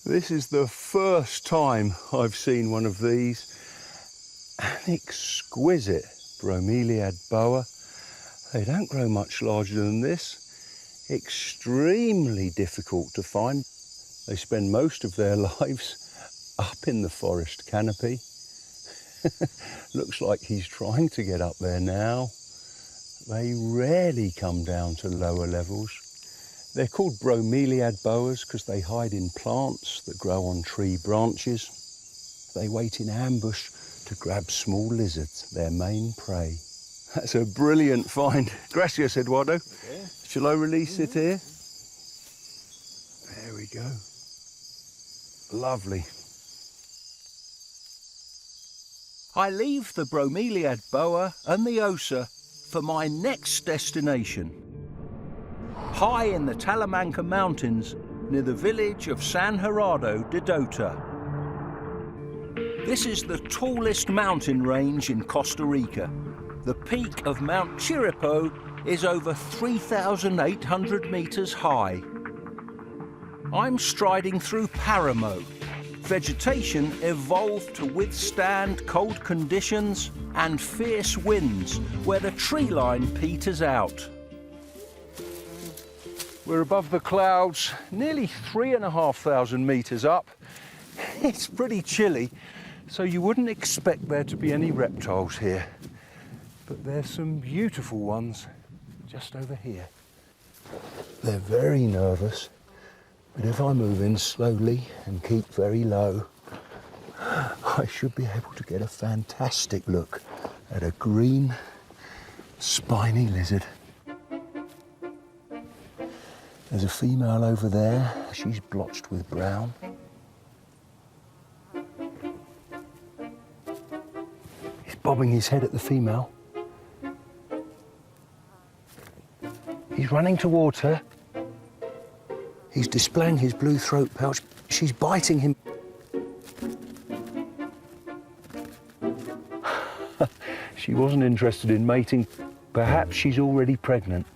This is the first time I've seen one of these. An exquisite bromeliad boa. They don't grow much larger than this. Extremely difficult to find. They spend most of their lives up in the forest canopy. Looks like he's trying to get up there now. They rarely come down to lower levels. They're called bromeliad boas because they hide in plants that grow on tree branches. They wait in ambush to grab small lizards, their main prey. That's a brilliant find. Gracias, Eduardo. Okay. Shall I release it here? There we go. Lovely. I leave the bromeliad boa and the osa for my next destination. High in the Talamanca Mountains, near the village of San Gerardo de Dota. This is the tallest mountain range in Costa Rica. The peak of Mount Chiripo is over 3,800 meters high. I'm striding through Paramo. Vegetation evolved to withstand cold conditions and fierce winds where the tree line peters out. We're above the clouds, nearly 3,500 meters up. It's pretty chilly, so you wouldn't expect there to be any reptiles here. But there's some beautiful ones just over here. They're very nervous, but if I move in slowly and keep very low, I should be able to get a fantastic look at a green, spiny lizard. There's a female over there. She's blotched with brown. He's bobbing his head at the female. He's running towards her. He's displaying his blue throat pouch. She's biting him. She wasn't interested in mating. Perhaps she's already pregnant.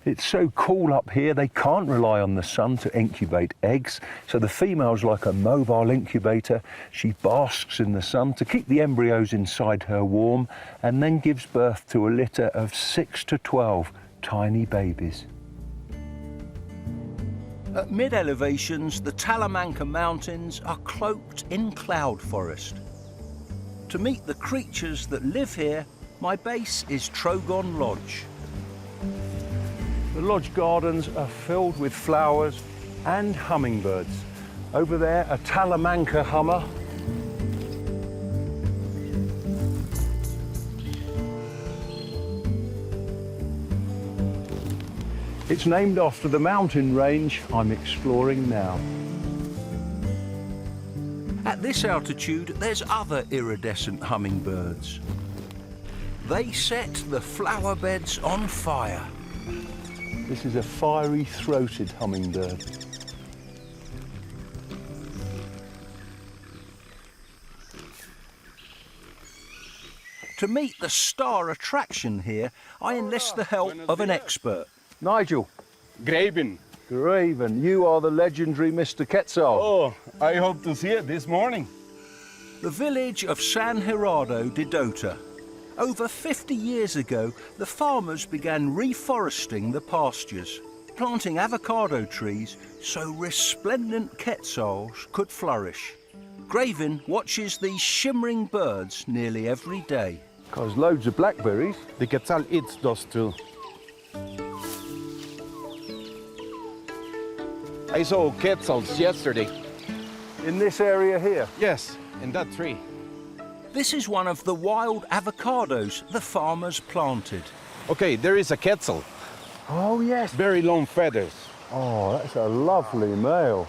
It's so cool up here, they can't rely on the sun to incubate eggs. So the female's like a mobile incubator. She basks in the sun to keep the embryos inside her warm and then gives birth to a litter of 6 to 12 tiny babies. At mid-elevations, the Talamanca Mountains are cloaked in cloud forest. To meet the creatures that live here, my base is Trogon Lodge. The lodge gardens are filled with flowers and hummingbirds. Over there, a Talamanca hummer. It's named after the mountain range I'm exploring now. At this altitude, there's other iridescent hummingbirds. They set the flower beds on fire. This is a fiery-throated hummingbird. To meet the star attraction here, I enlist the help of an expert. Nigel. Graven. Graven, you are the legendary Mr. Quetzal. Oh, I hope to see it this morning. The village of San Gerardo de Dota. Over 50 years ago, the farmers began reforesting the pastures, planting avocado trees so resplendent quetzals could flourish. Graven watches these shimmering birds nearly every day. Because loads of blackberries. The quetzal eats those too. I saw quetzals yesterday. In this area here? Yes, in that tree. This is one of the wild avocados the farmers planted. Okay, there is a quetzal. Oh, yes. Very long feathers. Oh, that's a lovely male.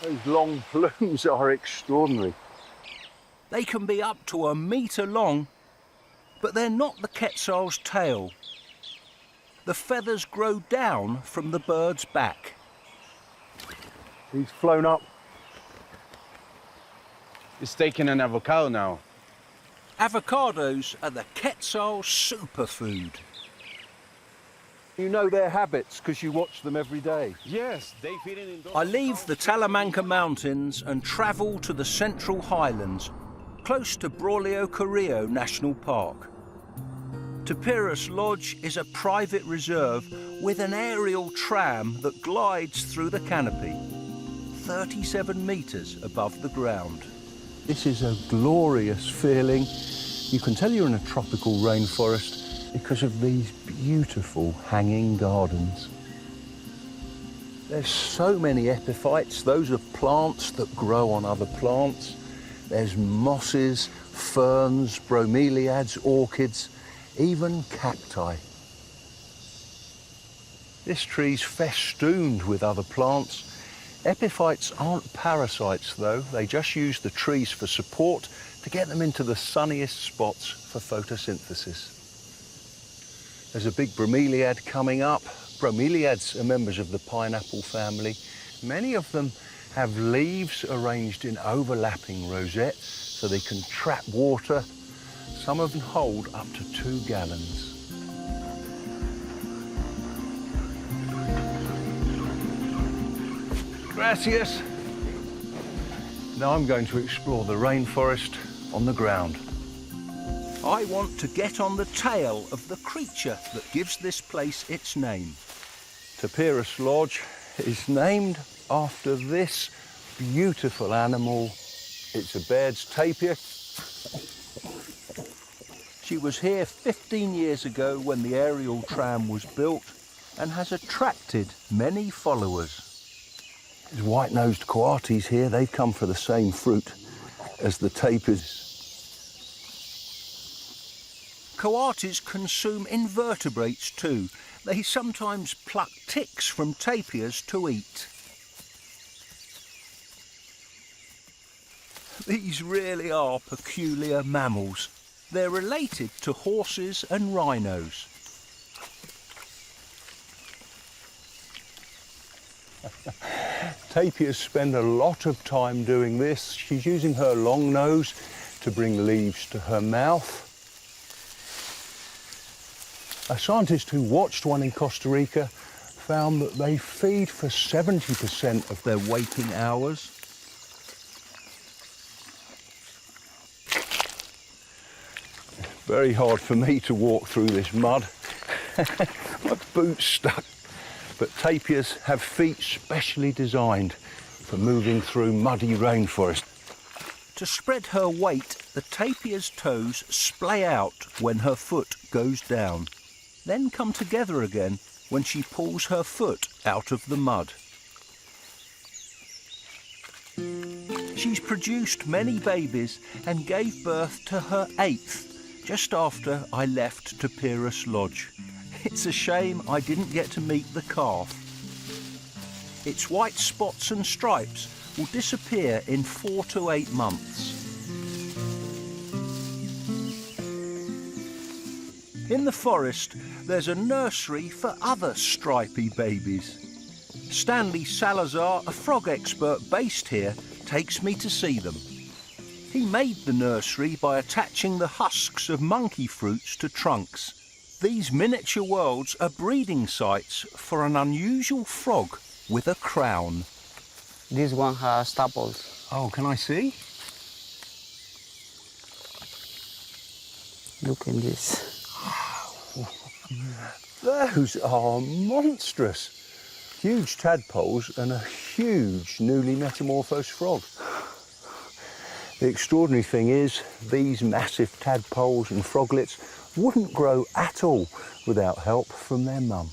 Those long plumes are extraordinary. They can be up to 1 metre long, but they're not the quetzal's tail. The feathers grow down from the bird's back. He's flown up. He's taking an avocado now. Avocados are the quetzal's superfood. You know their habits because you watch them every day. Yes, they feed in indoors. I leave the Talamanca Mountains and travel to the Central Highlands, close to Braulio Carrillo National Park. Tapirus Lodge is a private reserve with an aerial tram that glides through the canopy, 37 metres above the ground. This is a glorious feeling. You can tell you're in a tropical rainforest because of these beautiful hanging gardens. There's so many epiphytes. Those are plants that grow on other plants. There's mosses, ferns, bromeliads, orchids, even cacti. This tree's festooned with other plants. Epiphytes aren't parasites, though. They just use the trees for support to get them into the sunniest spots for photosynthesis. There's a big bromeliad coming up. Bromeliads are members of the pineapple family. Many of them have leaves arranged in overlapping rosettes so they can trap water. Some of them hold up to 2 gallons. Gracias. Now I'm going to explore the rainforest on the ground. I want to get on the tail of the creature that gives this place its name. Tapirus Lodge is named after this beautiful animal. It's a Baird's tapir. She was here 15 years ago when the aerial tram was built and has attracted many followers. There's white-nosed coatis here. They've come for the same fruit as the tapirs. Coatis consume invertebrates too. They sometimes pluck ticks from tapirs to eat. These really are peculiar mammals. They're related to horses and rhinos. Tapirs spend a lot of time doing this. She's using her long nose to bring leaves to her mouth. A scientist who watched one in Costa Rica found that they feed for 70% of their waking hours. Very hard for me to walk through this mud. My boot's stuck. But tapirs have feet specially designed for moving through muddy rainforest. To spread her weight, the tapir's toes splay out when her foot goes down, then come together again when she pulls her foot out of the mud. She's produced many babies and gave birth to her 8th just after I left Tapirus Lodge. It's a shame I didn't get to meet the calf. Its white spots and stripes will disappear in 4 to 8 months. In the forest, there's a nursery for other stripy babies. Stanley Salazar, a frog expert based here, takes me to see them. He made the nursery by attaching the husks of monkey fruits to trunks. These miniature worlds are breeding sites for an unusual frog with a crown. This one has tadpoles. Oh, can I see? Look at this. Those are monstrous. Huge tadpoles and a huge newly metamorphosed frog. The extraordinary thing is these massive tadpoles and froglets wouldn't grow at all without help from their mum.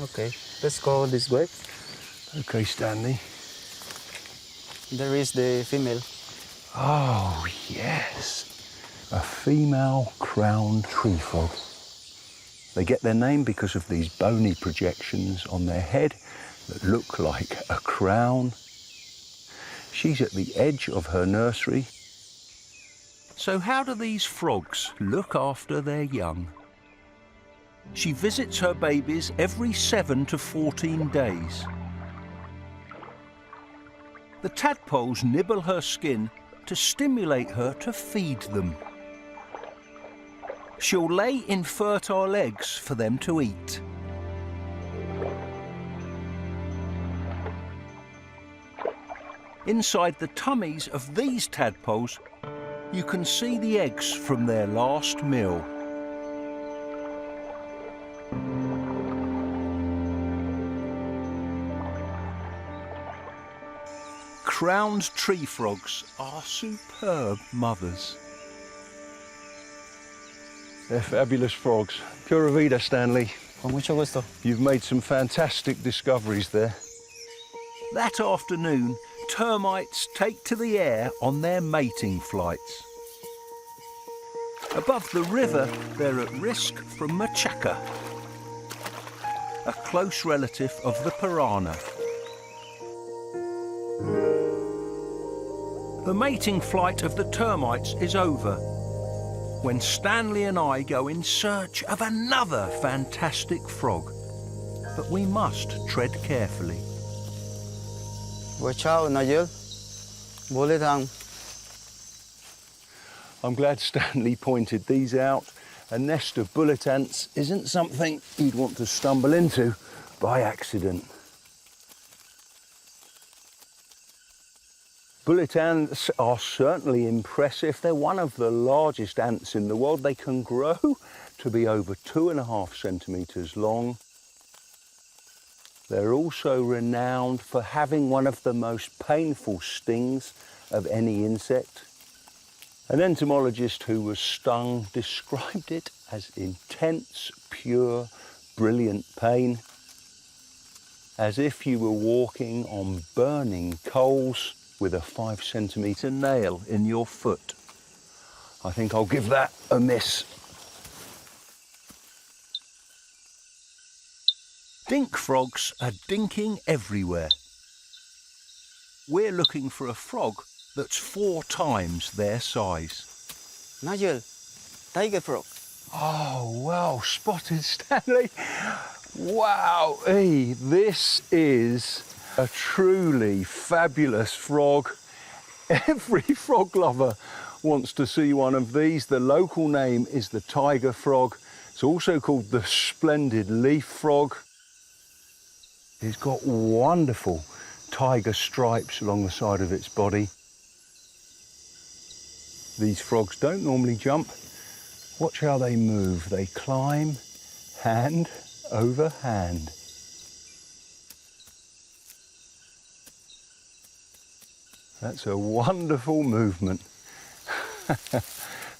Okay, let's go this way. Okay, Stanley. There is the female. Oh, yes. A female crowned tree frog. They get their name because of these bony projections on their head that look like a crown. She's at the edge of her nursery. So how do these frogs look after their young? She visits her babies every 7 to 14 days. The tadpoles nibble her skin to stimulate her to feed them. She'll lay infertile eggs for them to eat. Inside the tummies of these tadpoles, you can see the eggs from their last meal. Crowned tree frogs are superb mothers. They're fabulous frogs. Pura vida, Stanley. Con mucho gusto. You've made some fantastic discoveries there. That afternoon, termites take to the air on their mating flights. Above the river, they're at risk from macaca, a close relative of the piranha. The mating flight of the termites is over when Stanley and I go in search of another fantastic frog. But we must tread carefully. Watch out, Nigel. Bullet down. I'm glad Stanley pointed these out. A nest of bullet ants isn't something you'd want to stumble into by accident. Bullet ants are certainly impressive. They're one of the largest ants in the world. They can grow to be over 2.5 centimetres long. They're also renowned for having one of the most painful stings of any insect. An entomologist who was stung described it as intense, pure, brilliant pain, as if you were walking on burning coals with a 5 centimetre nail in your foot. I think I'll give that a miss. Dink frogs are dinking everywhere. We're looking for a frog that's 4 times their size. Nigel, tiger frog. Oh, well spotted, Stanley. Wow, hey, this is a truly fabulous frog. Every frog lover wants to see one of these. The local name is the tiger frog. It's also called the splendid leaf frog. It's got wonderful tiger stripes along the side of its body. These frogs don't normally jump. Watch how they move. They climb hand over hand. That's a wonderful movement.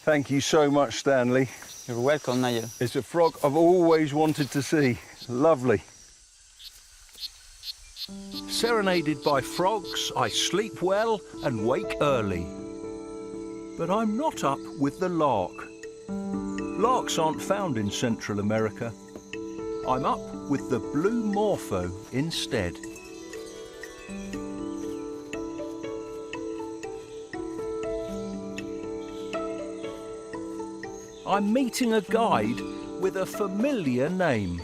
Thank you so much, Stanley. You're welcome, Nigel. It's a frog I've always wanted to see. It's lovely. Serenaded by frogs, I sleep well and wake early. But I'm not up with the lark. Larks aren't found in Central America. I'm up with the blue morpho instead. I'm meeting a guide with a familiar name.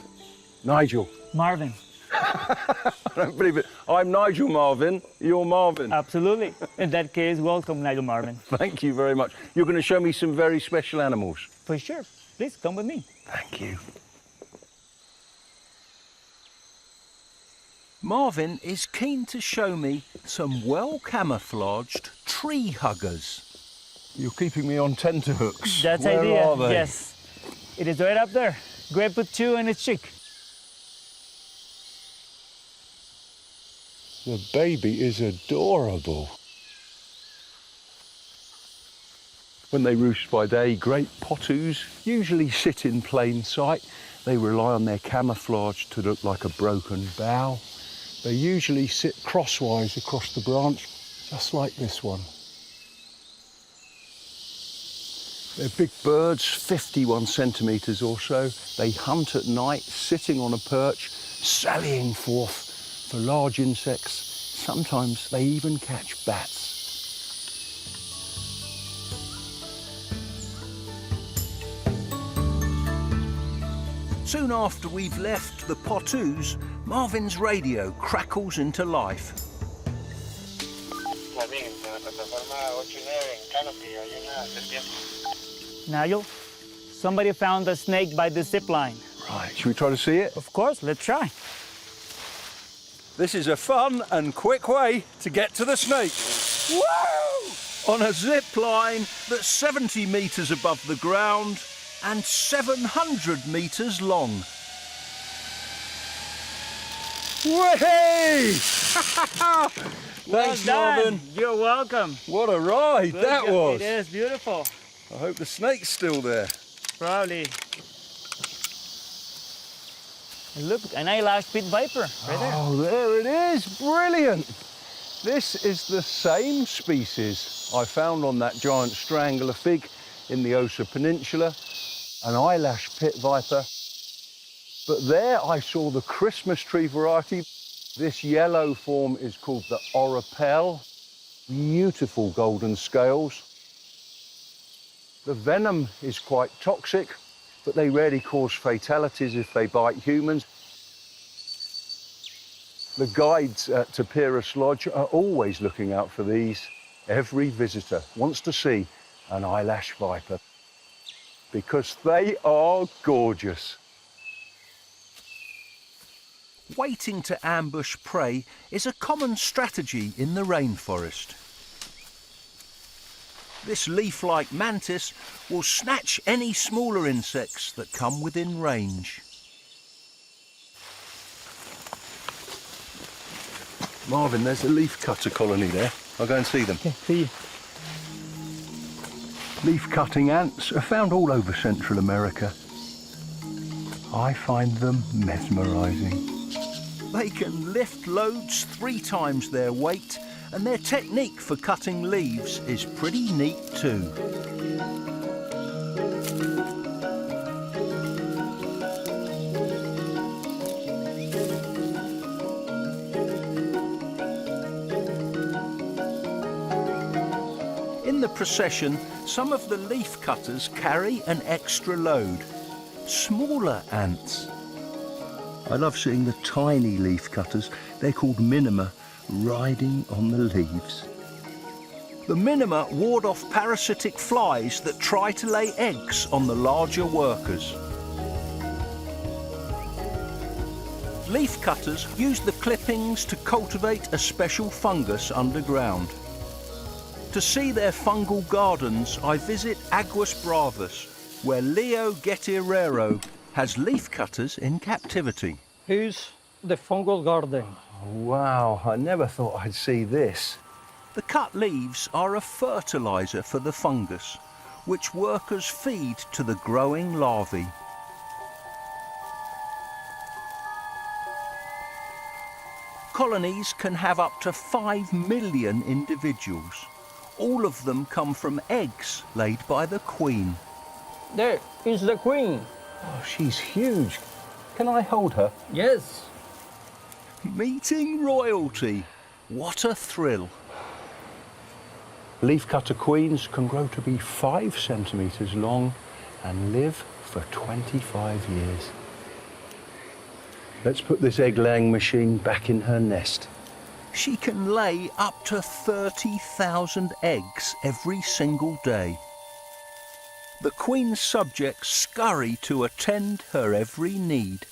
Nigel. Marvin. I don't believe it. I'm Nigel Marven. You're Marvin. Absolutely. In that case, welcome, Nigel Marven. Thank you very much. You're going to show me some very special animals. For sure. Please come with me. Thank you. Marvin is keen to show me some well-camouflaged tree huggers. You're keeping me on tenterhooks. That's Where idea. are they? Yes. It is right up there. Great put 2 in its cheek. The baby is adorable. When they roost by day, great potus usually sit in plain sight. They rely on their camouflage to look like a broken bough. They usually sit crosswise across the branch, just like this one. They're big birds, 51 centimetres or so. They hunt at night, sitting on a perch, sallying forth for large insects. Sometimes they even catch bats. Soon after we've left the Potus, Marvin's radio crackles into life. Nigel, somebody found a snake by the zip line. Right, should we try to see it? Of course, let's try. This is a fun and quick way to get to the snake. Whoa! On a zip line that's 70 metres above the ground and 700 metres long. Way! Well Thanks, done. Marvin. You're welcome. What a ride Good that job. was. It is beautiful. I hope the snake's still there. Probably. Look, an eyelash pit viper right there. Oh, there it is. Brilliant. This is the same species I found on that giant strangler fig in the Osa Peninsula, an eyelash pit viper. But there I saw the Christmas tree variety. This yellow form is called the oripel. Beautiful golden scales. The venom is quite toxic, but they rarely cause fatalities if they bite humans. The guides at Tapirus Lodge are always looking out for these. Every visitor wants to see an eyelash viper because they are gorgeous. Waiting to ambush prey is a common strategy in the rainforest. This leaf-like mantis will snatch any smaller insects that come within range. Marvin, there's a leafcutter colony there. I'll go and see them. Okay, see you. Leaf-cutting ants are found all over Central America. I find them mesmerising. They can lift loads 3 times their weight, and their technique for cutting leaves is pretty neat too. In the procession, some of the leaf cutters carry an extra load. Smaller ants. I love seeing the tiny leaf cutters, they're called minima, riding on the leaves. The minima ward off parasitic flies that try to lay eggs on the larger workers. Leaf cutters use the clippings to cultivate a special fungus underground. To see their fungal gardens, I visit Aguas Bravas, where Leo Guerrero has leaf cutters in captivity. Here's the fungal garden. Wow, I never thought I'd see this. The cut leaves are a fertiliser for the fungus, which workers feed to the growing larvae. Colonies can have up to 5 million individuals. All of them come from eggs laid by the queen. There is the queen. Oh, she's huge. Can I hold her? Yes. Meeting royalty. What a thrill. Leafcutter queens can grow to be 5 centimetres long and live for 25 years. Let's put this egg-laying machine back in her nest. She can lay up to 30,000 eggs every single day. The queen's subjects scurry to attend her every need.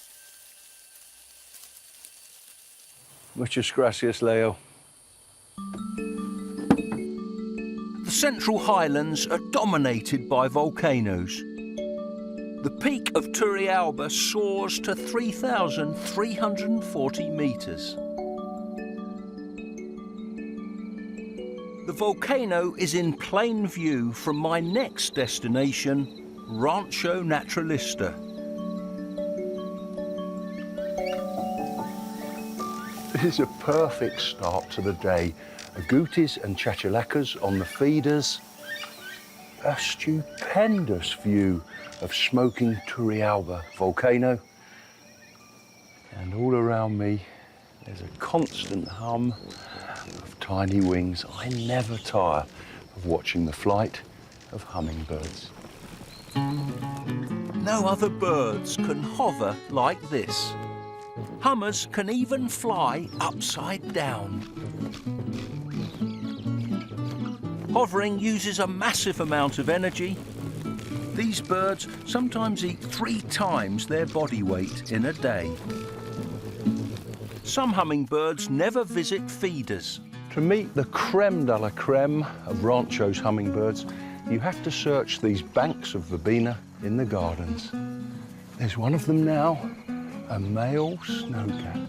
Muchas gracias, Leo. The Central Highlands are dominated by volcanoes. The peak of Turrialba soars to 3,340 metres. The volcano is in plain view from my next destination, Rancho Naturalista. This is a perfect start to the day. Agoutis and chachalakas on the feeders. A stupendous view of smoking Turrialba volcano. And all around me, there's a constant hum of tiny wings. I never tire of watching the flight of hummingbirds. No other birds can hover like this. Hummers can even fly upside down. Hovering uses a massive amount of energy. These birds sometimes eat 3 times their body weight in a day. Some hummingbirds never visit feeders. To meet the creme de la creme of Rancho's hummingbirds, you have to search these banks of verbena in the gardens. There's one of them now, a male snowcap.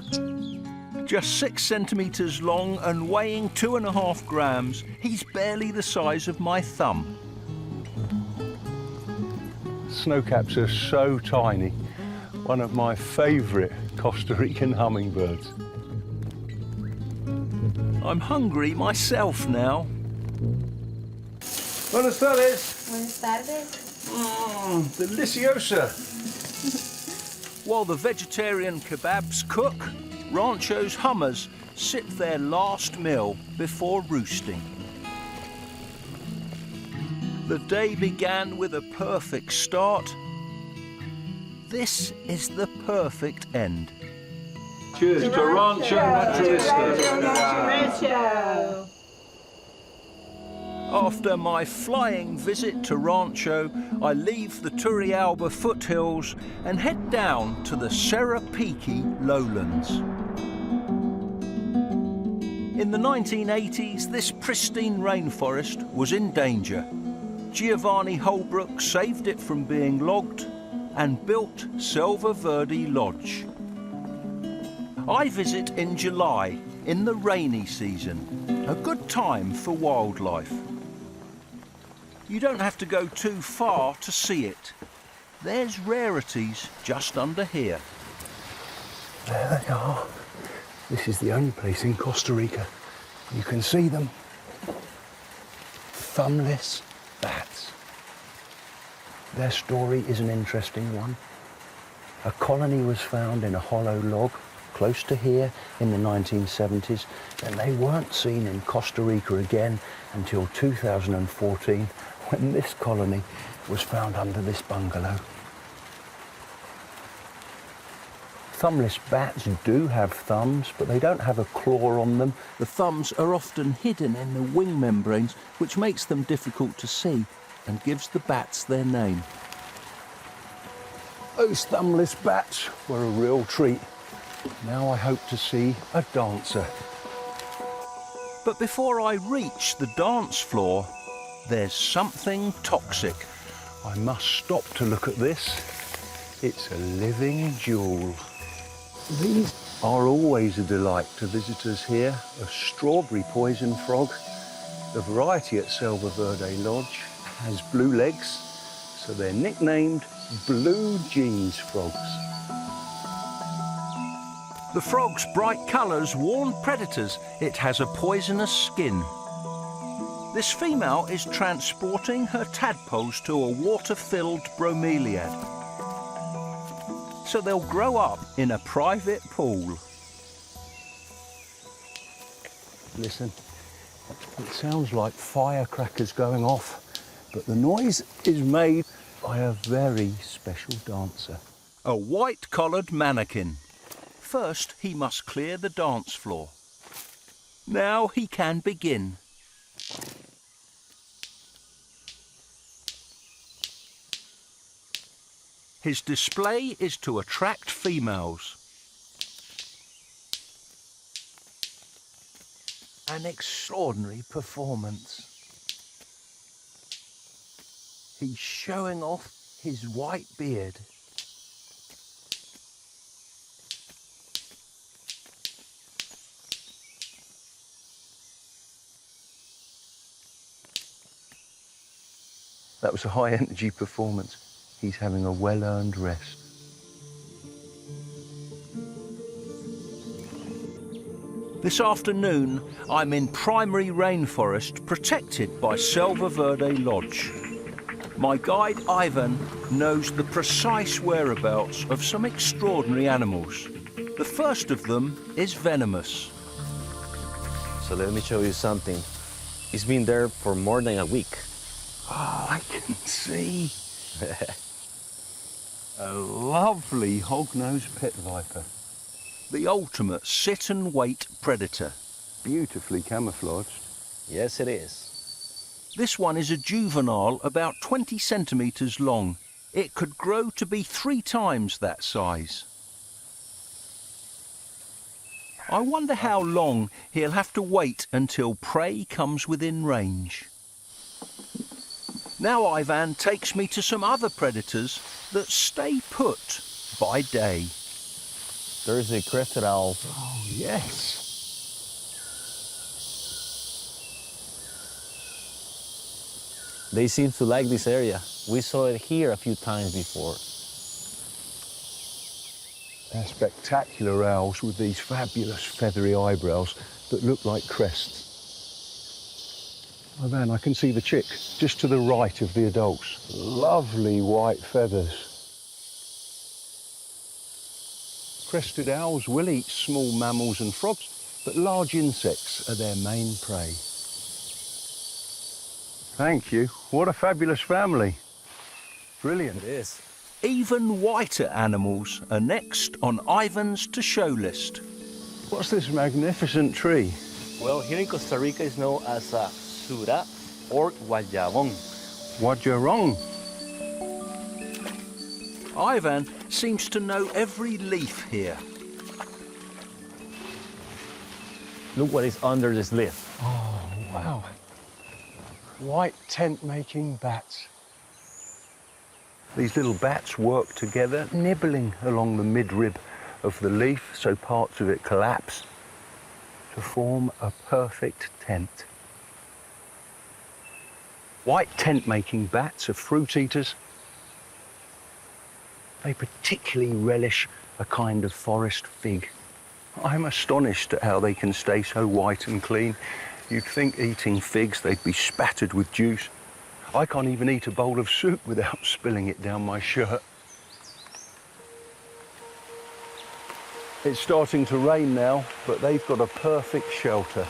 Just 6 centimetres long and weighing 2.5 grams, he's barely the size of my thumb. Snowcaps are so tiny, one of my favourite Costa Rican hummingbirds. I'm hungry myself now. Buenas tardes. Buenas tardes. Deliciosa. While the vegetarian kebabs cook, Rancho's hummers sip their last meal before roosting. The day began with a perfect start. This is the perfect end. Cheers to Rancho Naturalista. After my flying visit to Rancho, I leave the Turrialba foothills and head down to the Serapiki lowlands. In the 1980s, this pristine rainforest was in danger. Giovanni Holbrook saved it from being logged and built Selva Verde Lodge. I visit in July, in the rainy season, a good time for wildlife. You don't have to go too far to see it. There's rarities just under here. There they are. This is the only place in Costa Rica you can see them. Thumbless bats. Their story is an interesting one. A colony was found in a hollow log close to here in the 1970s, and they weren't seen in Costa Rica again until 2014, when this colony was found under this bungalow. Thumbless bats do have thumbs, but they don't have a claw on them. The thumbs are often hidden in the wing membranes, which makes them difficult to see and gives the bats their name. Those thumbless bats were a real treat. Now I hope to see a dancer. But before I reach the dance floor, there's something toxic. I must stop to look at this. It's a living jewel. These are always a delight to visitors here, a strawberry poison frog. The variety at Selva Verde Lodge has blue legs, so they're nicknamed blue jeans frogs. The frog's bright colours warn predators it has a poisonous skin. This female is transporting her tadpoles to a water-filled bromeliad, so they'll grow up in a private pool. Listen, it sounds like firecrackers going off, but the noise is made by a very special dancer. A white-collared mannequin. First, he must clear the dance floor. Now he can begin. His display is to attract females. An extraordinary performance. He's showing off his white beard. That was a high-energy performance. He's having a well-earned rest. This afternoon, I'm in primary rainforest protected by Selva Verde Lodge. My guide, Ivan, knows the precise whereabouts of some extraordinary animals. The first of them is Venomous. So let me show you something. It's been there for more than a week. Oh, I can see. A lovely hog-nosed pit viper. The ultimate sit-and-wait predator. Beautifully camouflaged. Yes, it is. This one is a juvenile about 20 centimetres long. It could grow to be 3 times that size. I wonder how long he'll have to wait until prey comes within range. Now Ivan takes me to some other predators that stay put by day. There is a crested owl. Oh, yes. They seem to like this area. We saw it here a few times before. They're spectacular owls with these fabulous feathery eyebrows that look like crests. Oh man, I can see the chick just to the right of the adults. Lovely white feathers. Crested owls will eat small mammals and frogs, but large insects are their main prey. Thank you. What a fabulous family. Brilliant. It is. Even whiter animals are next on Ivan's to-show list. What's this magnificent tree? Well, here in Costa Rica it's known as a sura or guayabón. Wajarong. Ivan seems to know every leaf here. Look what is under this leaf. Oh, wow. White tent-making bats. These little bats work together, nibbling along the midrib of the leaf so parts of it collapse to form a perfect tent. White tent-making bats are fruit eaters. They particularly relish a kind of forest fig. I'm astonished at how they can stay so white and clean. You'd think eating figs they'd be spattered with juice. I can't even eat a bowl of soup without spilling it down my shirt. It's starting to rain now, but they've got a perfect shelter.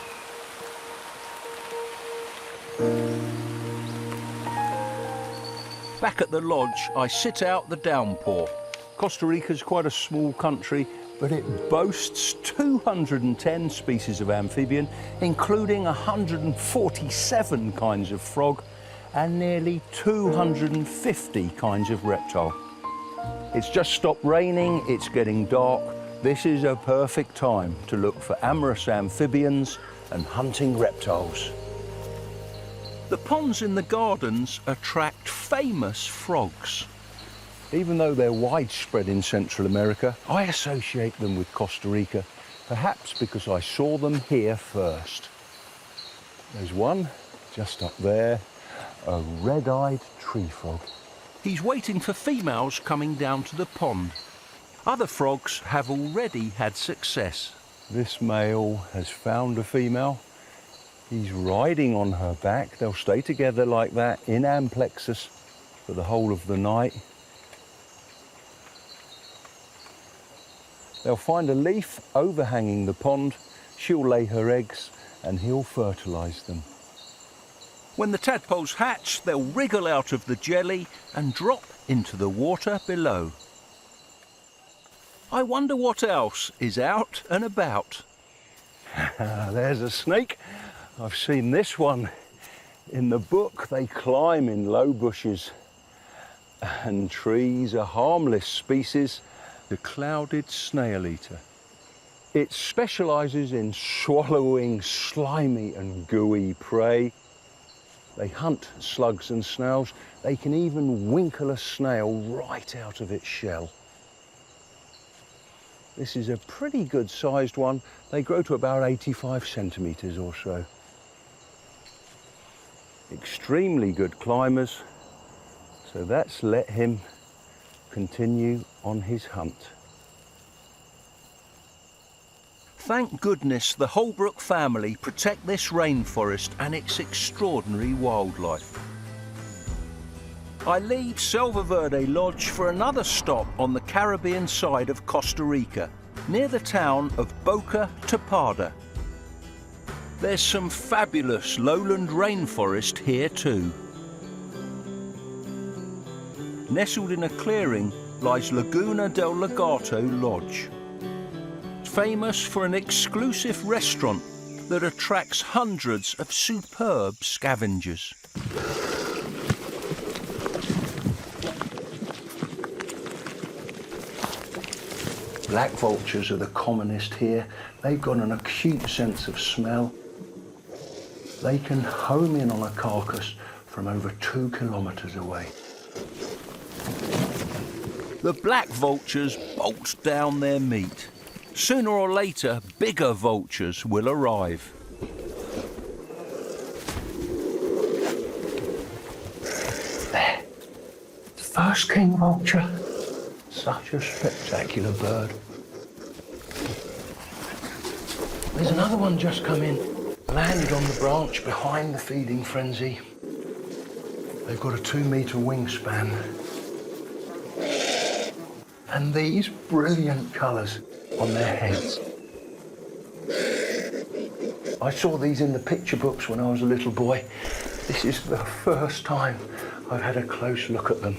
Back at the lodge, I sit out the downpour. Costa Rica's quite a small country, but it boasts 210 species of amphibian, including 147 kinds of frog and nearly 250 kinds of reptile. It's just stopped raining, it's getting dark. This is a perfect time to look for amorous amphibians and hunting reptiles. The ponds in the gardens attract famous frogs. Even though they're widespread in Central America, I associate them with Costa Rica, perhaps because I saw them here first. There's one just up there, a red-eyed tree frog. He's waiting for females coming down to the pond. Other frogs have already had success. This male has found a female. He's riding on her back. They'll stay together like that in amplexus for the whole of the night. They'll find a leaf overhanging the pond. She'll lay her eggs and he'll fertilise them. When the tadpoles hatch, they'll wriggle out of the jelly and drop into the water below. I wonder what else is out and about. There's a snake. I've seen this one in the book. They climb in low bushes and trees, a harmless species, the clouded snail eater. It specialises in swallowing slimy and gooey prey. They hunt slugs and snails. They can even winkle a snail right out of its shell. This is a pretty good sized one. They grow to about 85 centimetres or so. Extremely good climbers, so let's let him continue on his hunt. Thank goodness the Holbrook family protect this rainforest and its extraordinary wildlife. I leave Selva Verde Lodge for another stop on the Caribbean side of Costa Rica, near the town of Boca Tapada. There's some fabulous lowland rainforest here too. Nestled in a clearing lies Laguna del Lagarto Lodge. It's famous for an exclusive restaurant that attracts hundreds of superb scavengers. Black vultures are the commonest here. They've got an acute sense of smell. They can home in on a carcass from over 2 kilometres away. The black vultures bolt down their meat. Sooner or later, bigger vultures will arrive. There, the first king vulture. Such a spectacular bird. There's another one just come in, landed on the branch behind the feeding frenzy. They've got a 2-metre wingspan. And these brilliant colours on their heads. I saw these in the picture books when I was a little boy. This is the first time I've had a close look at them.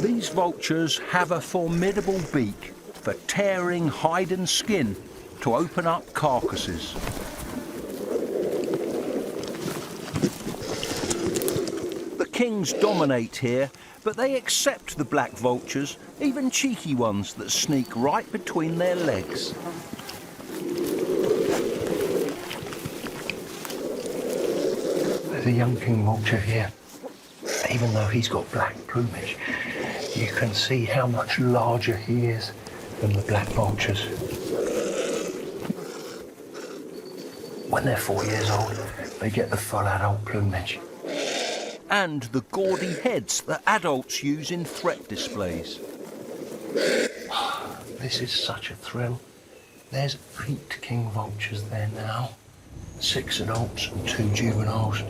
These vultures have a formidable beak for tearing hide and skin to open up carcasses. The kings dominate here, but they accept the black vultures, even cheeky ones that sneak right between their legs. There's a young king vulture here. Even though he's got black plumage, you can see how much larger he is than the black vultures. When they're 4 years old, they get the full adult plumage. And the gaudy heads that adults use in threat displays. This is such a thrill. There's 8 king vultures there now. 6 adults and 2 juveniles.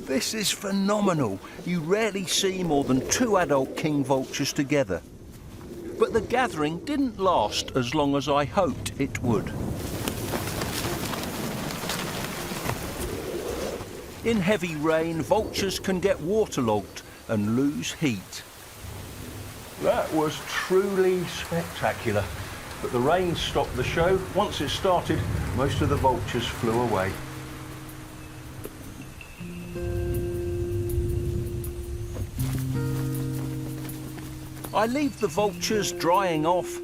This is phenomenal. You rarely see more than 2 adult king vultures together. But the gathering didn't last as long as I hoped it would. In heavy rain, vultures can get waterlogged and lose heat. That was truly spectacular. But the rain stopped the show. Once it started, most of the vultures flew away. I leave the vultures drying off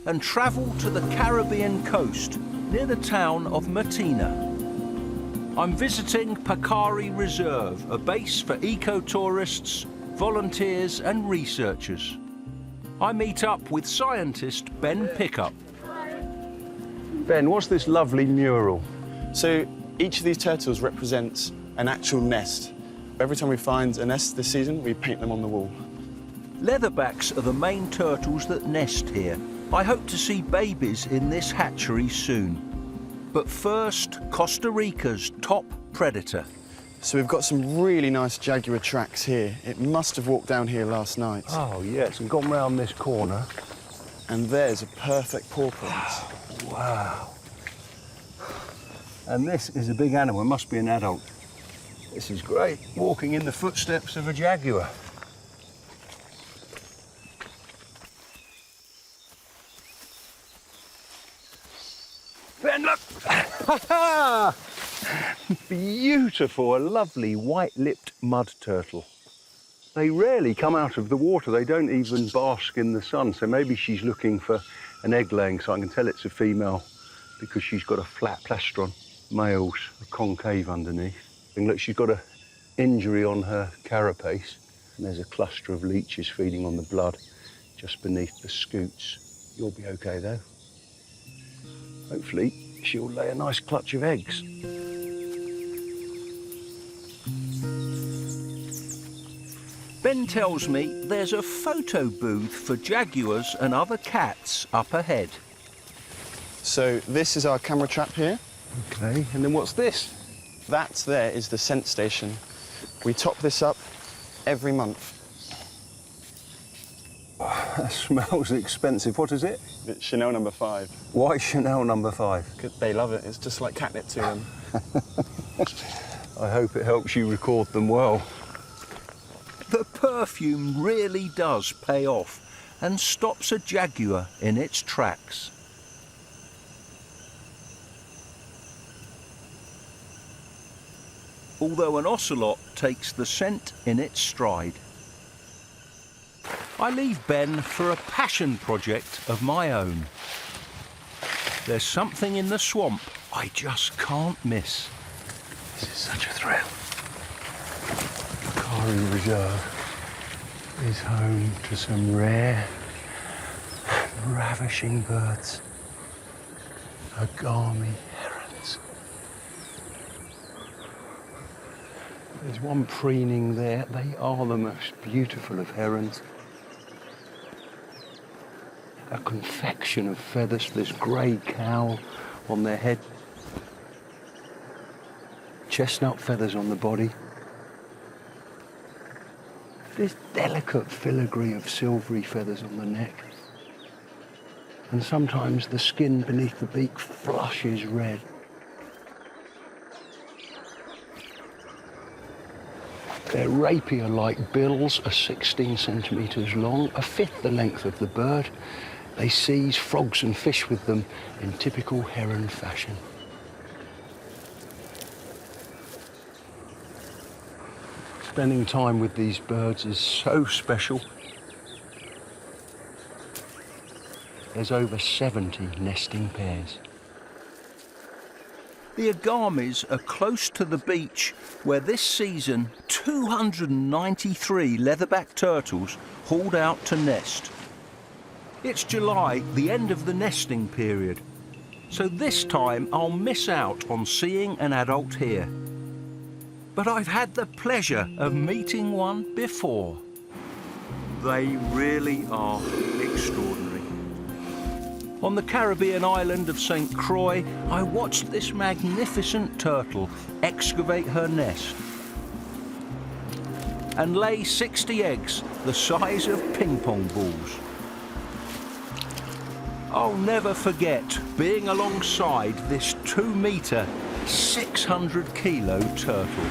and travel to the Caribbean coast near the town of Matina. I'm visiting Pacaya Reserve, a base for eco-tourists, volunteers and researchers. I meet up with scientist Ben Pickup. Ben, what's this lovely mural? So each of these turtles represents an actual nest. Every time we find a nest this season, we paint them on the wall. Leatherbacks are the main turtles that nest here. I hope to see babies in this hatchery soon. But first, Costa Rica's top predator. So we've got some really nice jaguar tracks here. It must have walked down here last night. Oh, yes, and gone round this corner. And there's a perfect paw print. Wow. And this is a big animal. It must be an adult. This is great, walking in the footsteps of a jaguar. Ben, look! Beautiful, a lovely white-lipped mud turtle. They rarely come out of the water. They don't even bask in the sun. So maybe she's looking for an egg-laying site. I can tell it's a female because she's got a flat plastron. Males are concave underneath. And look, she's got an injury on her carapace. And there's a cluster of leeches feeding on the blood just beneath the scutes. You'll be okay, though. Hopefully, she'll lay a nice clutch of eggs. Ben tells me there's a photo booth for jaguars and other cats up ahead. So this is our camera trap here. Okay, and then what's this? That there is the scent station. We top this up every month. Oh, that smells expensive. What is it? It's Chanel number 5. Why Chanel number 5? They love it. It's just like catnip to them. I hope it helps you record them well. The perfume really does pay off and stops a jaguar in its tracks. Although an ocelot takes the scent in its stride. I leave Ben for a passion project of my own. There's something in the swamp I just can't miss. This is such a thrill. Pacaya Reserve is home to some rare and ravishing birds. Agami herons. There's one preening there. They are the most beautiful of herons. A confection of feathers, this grey cowl on their head. Chestnut feathers on the body. This delicate filigree of silvery feathers on the neck. And sometimes the skin beneath the beak flushes red. Their rapier-like bills are 16 centimetres long, a fifth the length of the bird. They seize frogs and fish with them in typical heron fashion. Spending time with these birds is so special. There's over 70 nesting pairs. The agamis are close to the beach where this season 293 leatherback turtles hauled out to nest. It's July, the end of the nesting period, so this time I'll miss out on seeing an adult here. But I've had the pleasure of meeting one before. They really are extraordinary. On the Caribbean island of St. Croix, I watched this magnificent turtle excavate her nest and lay 60 eggs the size of ping pong balls. I'll never forget being alongside this 2-metre, 600-kilo turtle.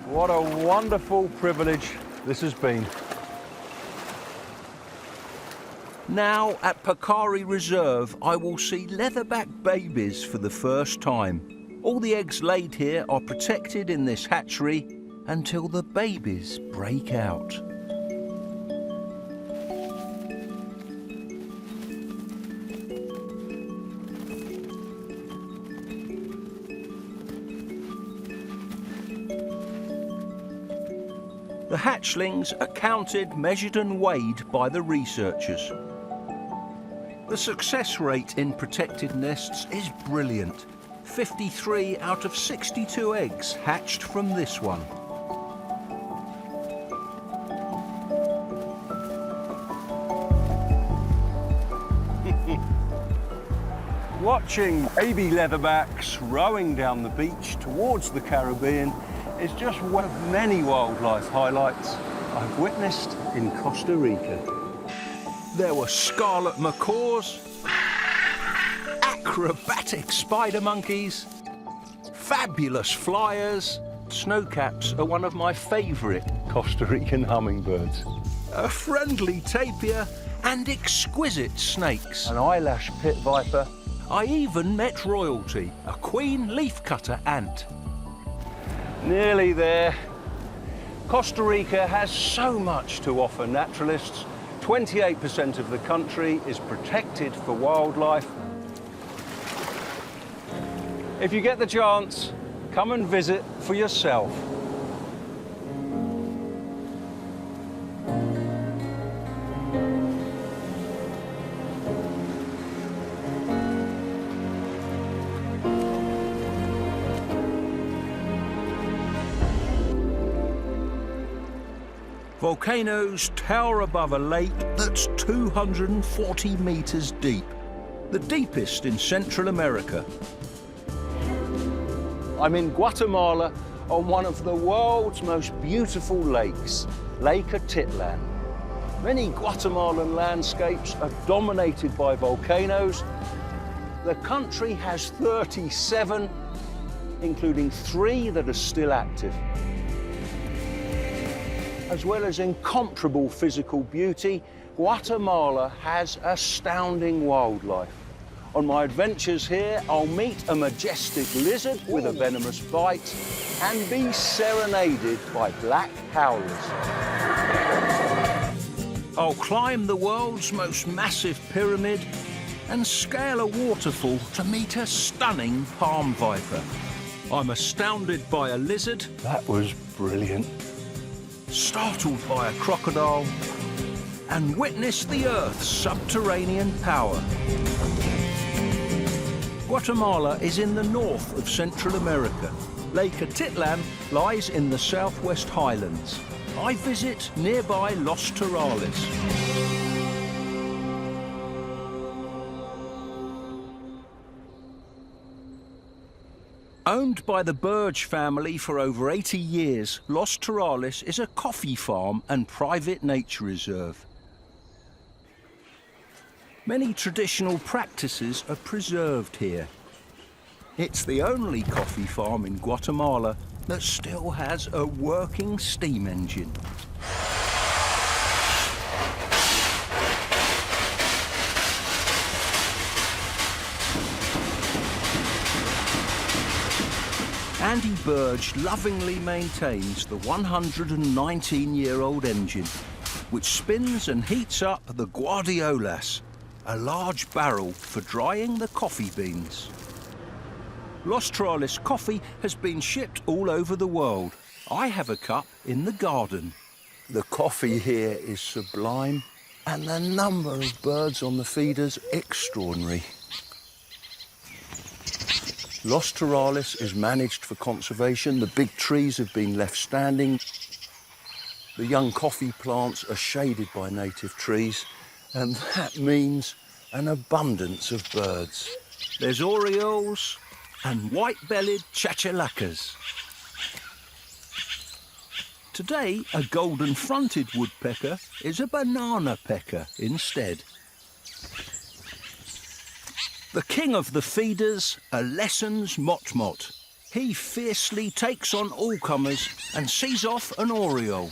What a wonderful privilege this has been. Now at Pacaya Reserve, I will see leatherback babies for the first time. All the eggs laid here are protected in this hatchery until the babies break out. The hatchlings are counted, measured and weighed by the researchers. The success rate in protected nests is brilliant. 53 out of 62 eggs hatched from this one. Watching baby leatherbacks rowing down the beach towards the Caribbean is just one of many wildlife highlights I've witnessed in Costa Rica. There were scarlet macaws, acrobatic spider monkeys, fabulous flyers. Snowcaps are one of my favourite Costa Rican hummingbirds. A friendly tapir and exquisite snakes. An eyelash pit viper. I even met royalty, a queen leafcutter ant. Nearly there. Costa Rica has so much to offer naturalists. 28% of the country is protected for wildlife. If you get the chance, come and visit for yourself. Volcanoes tower above a lake that's 240 meters deep, the deepest in Central America. I'm in Guatemala on one of the world's most beautiful lakes, Lake Atitlan. Many Guatemalan landscapes are dominated by volcanoes. The country has 37, including 3 that are still active. As well as incomparable physical beauty, Guatemala has astounding wildlife. On my adventures here, I'll meet a majestic lizard with a venomous bite and be serenaded by black howlers. I'll climb the world's most massive pyramid and scale a waterfall to meet a stunning palm viper. I'm astounded by a lizard. That was brilliant. Startled by a crocodile, and witness the Earth's subterranean power. Guatemala is in the north of Central America. Lake Atitlan lies in the southwest highlands. I visit nearby Los Torales. Owned by the Burge family for over 80 years, Los Torales is a coffee farm and private nature reserve. Many traditional practices are preserved here. It's the only coffee farm in Guatemala that still has a working steam engine. Andy Burge lovingly maintains the 119-year-old engine, which spins and heats up the guardiolas, a large barrel for drying the coffee beans. Los Torales coffee has been shipped all over the world. I have a cup in the garden. The coffee here is sublime, and the number of birds on the feeders extraordinary. Los Torales is managed for conservation. The big trees have been left standing. The young coffee plants are shaded by native trees, and that means an abundance of birds. There's orioles and white-bellied chachalacas. Today, a golden-fronted woodpecker is a banana pecker instead. The king of the feeders, a lessons motmot. He fiercely takes on all comers and sees off an oriole.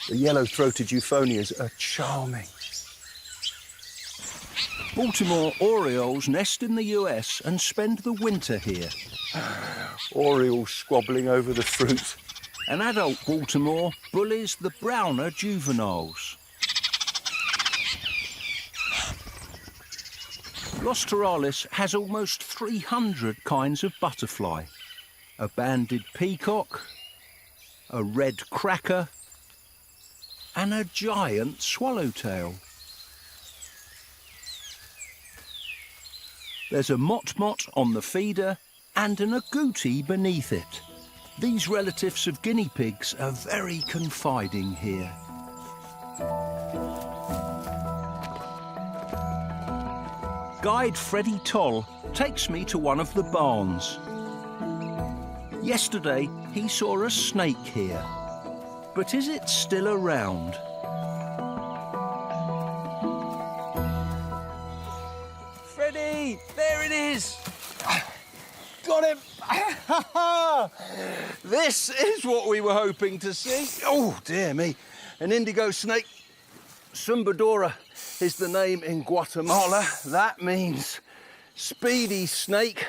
The yellow-throated euphonias are charming. Baltimore orioles nest in the US and spend the winter here. Orioles squabbling over the fruit. An adult Baltimore bullies the browner juveniles. Los Torales has almost 300 kinds of butterfly. A banded peacock, a red cracker, and a giant swallowtail. There's a motmot on the feeder and an agouti beneath it. These relatives of guinea pigs are very confiding here. Guide Freddie Toll takes me to one of the barns. Yesterday, he saw a snake here. But is it still around? Freddie, there it is. Got him. This is what we were hoping to see. Oh, dear me. An indigo snake. Sumbadora is the name in Guatemala. That means speedy snake.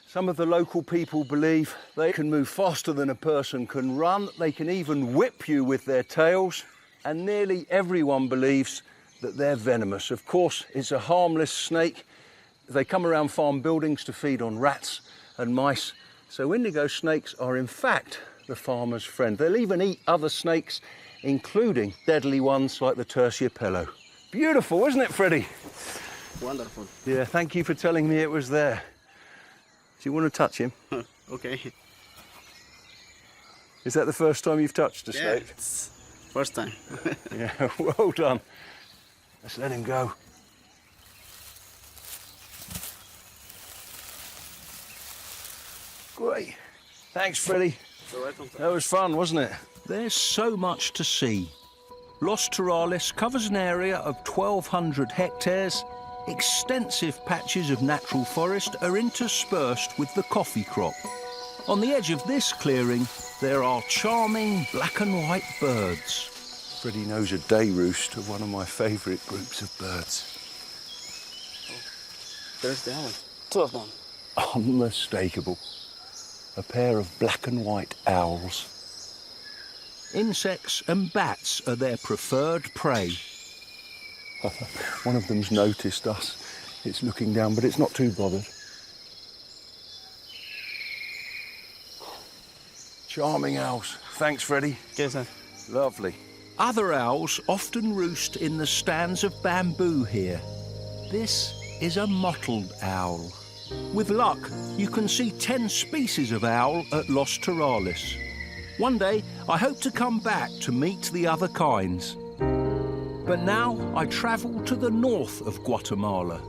Some of the local people believe they can move faster than a person can run. They can even whip you with their tails. And nearly everyone believes that they're venomous. Of course, it's a harmless snake. They come around farm buildings to feed on rats and mice. So indigo snakes are, in fact, the farmer's friend. They'll even eat other snakes, including deadly ones like the terciopelo. Beautiful, isn't it, Freddie? Wonderful. Yeah, thank you for telling me it was there. Do you want to touch him? Okay. Is that the first time you've touched a snake? It's first time. Yeah, well done. Let's let him go. Great. Thanks, Freddie. You're welcome. That was fun, wasn't it? There's so much to see. Los Torales covers an area of 1,200 hectares. Extensive patches of natural forest are interspersed with the coffee crop. On the edge of this clearing, there are charming black and white birds. Freddie knows a day roost of one of my favourite groups of birds. There's the owl. Two of them. Unmistakable. A pair of black and white owls. Insects and bats are their preferred prey. One of them's noticed us. It's looking down, but it's not too bothered. Charming owls. Thanks, Freddie. Yes, sir. Lovely. Other owls often roost in the stands of bamboo here. This is a mottled owl. With luck, you can see 10 species of owl at Los Torales. One day, I hope to come back to meet the other kinds. But now, I travel to the north of Guatemala.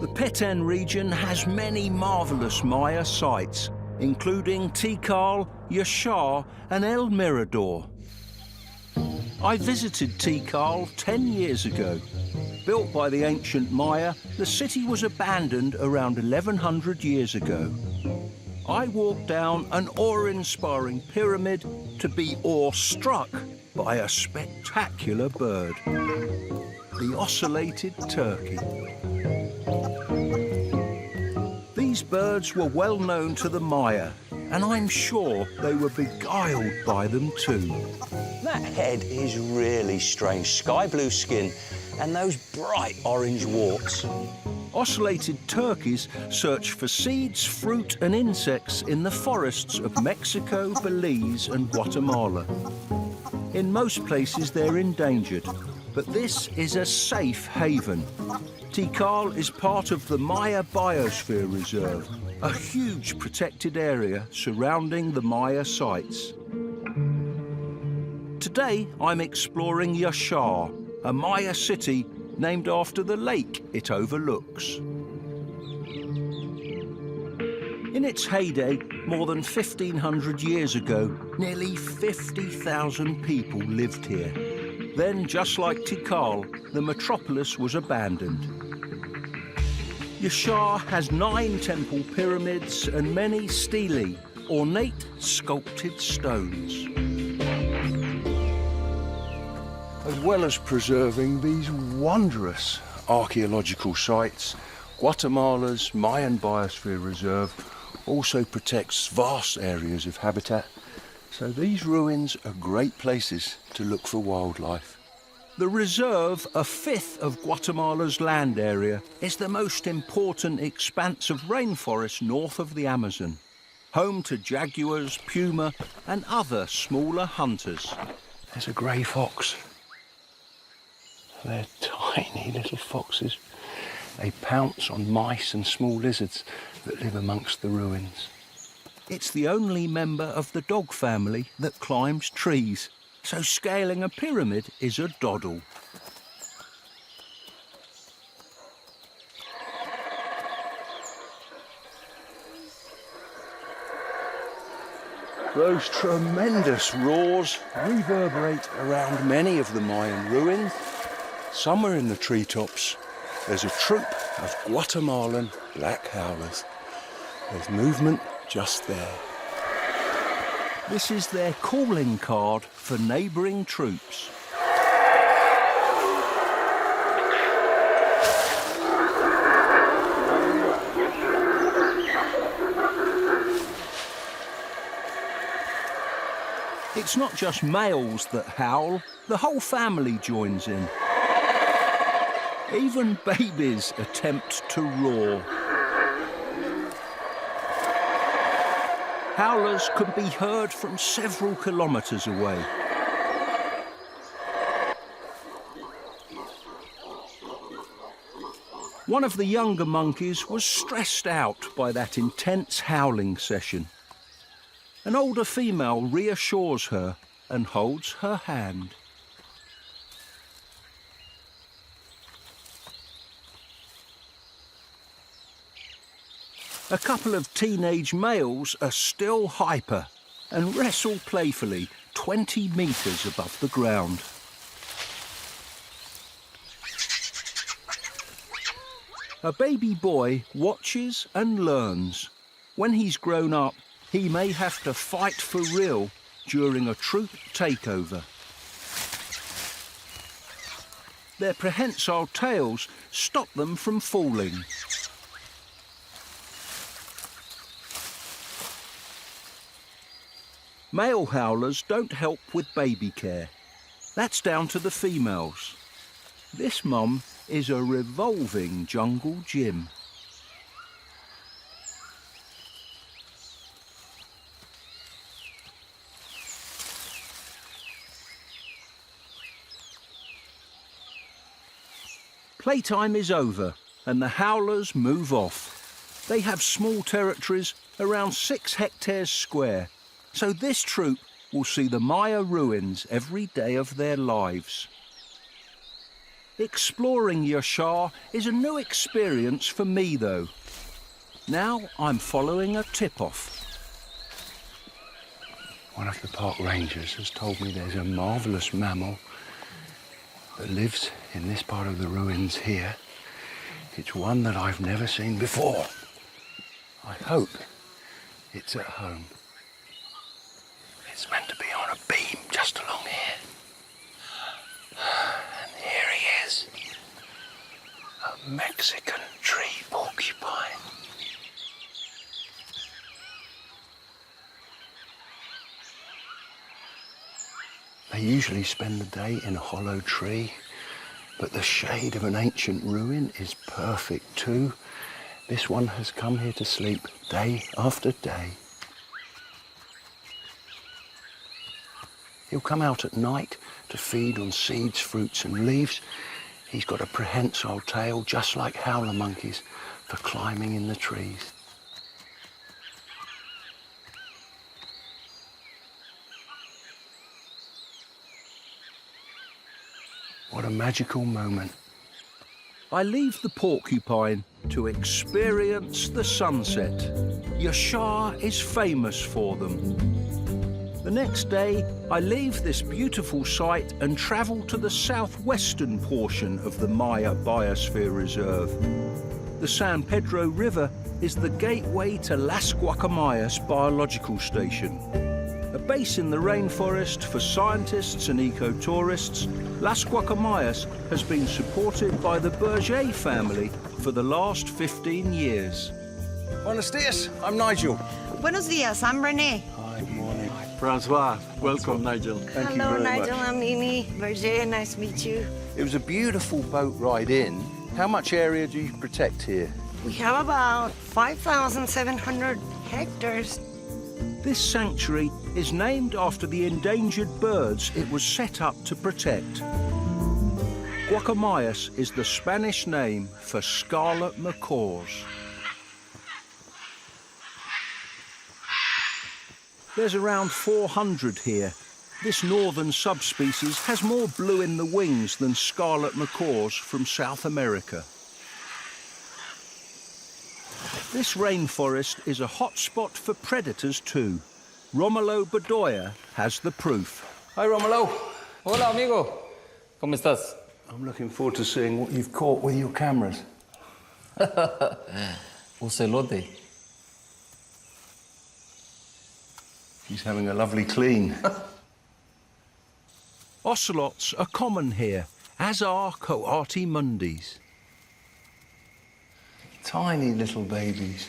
The Petén region has many marvellous Maya sites, including Tikal, Yashar and El Mirador. I visited Tikal 10 years ago. Built by the ancient Maya, the city was abandoned around 1100 years ago. I walked down an awe-inspiring pyramid to be awe-struck by a spectacular bird, the ocellated turkey. These birds were well known to the Maya, and I'm sure they were beguiled by them too. That head is really strange. Sky blue skin and those bright orange warts. Ocellated turkeys search for seeds, fruit and insects in the forests of Mexico, Belize and Guatemala. In most places they're endangered, but this is a safe haven. Tikal is part of the Maya Biosphere Reserve, a huge protected area surrounding the Maya sites. Today I'm exploring Yashar, a Maya city named after the lake it overlooks. In its heyday, more than 1,500 years ago, nearly 50,000 people lived here. Then, just like Tikal, the metropolis was abandoned. Yashar has 9 temple pyramids and many stelae, ornate sculpted stones. As well as preserving these wondrous archaeological sites, Guatemala's Mayan Biosphere Reserve also protects vast areas of habitat, so these ruins are great places to look for wildlife. The reserve, a fifth of Guatemala's land area, is the most important expanse of rainforest north of the Amazon, home to jaguars, puma and other smaller hunters. There's a grey fox. They're tiny little foxes. They pounce on mice and small lizards that live amongst the ruins. It's the only member of the dog family that climbs trees, so scaling a pyramid is a doddle. Those tremendous roars reverberate around many of the Mayan ruins. Somewhere in the treetops, there's a troop of Guatemalan black howlers. There's movement just there. This is their calling card for neighbouring troops. It's not just males that howl, the whole family joins in. Even babies attempt to roar. Howlers can be heard from several kilometres away. One of the younger monkeys was stressed out by that intense howling session. An older female reassures her and holds her hand. A couple of teenage males are still hyper and wrestle playfully 20 metres above the ground. A baby boy watches and learns. When he's grown up, he may have to fight for real during a troop takeover. Their prehensile tails stop them from falling. Male howlers don't help with baby care. That's down to the females. This mum is a revolving jungle gym. Playtime is over and the howlers move off. They have small territories around 6 hectares square, so this troop will see the Maya ruins every day of their lives. Exploring Yashar is a new experience for me, though. Now I'm following a tip-off. One of the park rangers has told me there's a marvellous mammal that lives in this part of the ruins here. It's one that I've never seen before. I hope it's at home. It's meant to be on a beam just along here. And here he is. A Mexican tree porcupine. They usually spend the day in a hollow tree, but the shade of an ancient ruin is perfect too. This one has come here to sleep day after day. He'll come out at night to feed on seeds, fruits and leaves. He's got a prehensile tail, just like howler monkeys, for climbing in the trees. What a magical moment. I leave the porcupine to experience the sunset. Yashar is famous for them. The next day, I leave this beautiful site and travel to the southwestern portion of the Maya Biosphere Reserve. The San Pedro River is the gateway to Las Guacamayas Biological Station. A base in the rainforest for scientists and eco-tourists, Las Guacamayas has been supported by the Berger family for the last 15 years. Buenos dias, I'm Nigel. Buenos dias, I'm Renee. Hi, good morning. Francois, welcome, Nigel. Thank you Hello, very Nigel, much. I'm Mimi. Berger, nice to meet you. It was a beautiful boat ride in. How much area do you protect here? We have about 5,700 hectares. This sanctuary is named after the endangered birds it was set up to protect. Guacamayas is the Spanish name for scarlet macaws. There's around 400 here. This northern subspecies has more blue in the wings than scarlet macaws from South America. This rainforest is a hotspot for predators too. Romulo Bedoya has the proof. Hi, Romulo. Hola, amigo. ¿Cómo estás? I'm looking forward to seeing what you've caught with your cameras. Ocelote. He's having a lovely clean. Ocelots are common here, as are coati-mundis. Tiny little babies.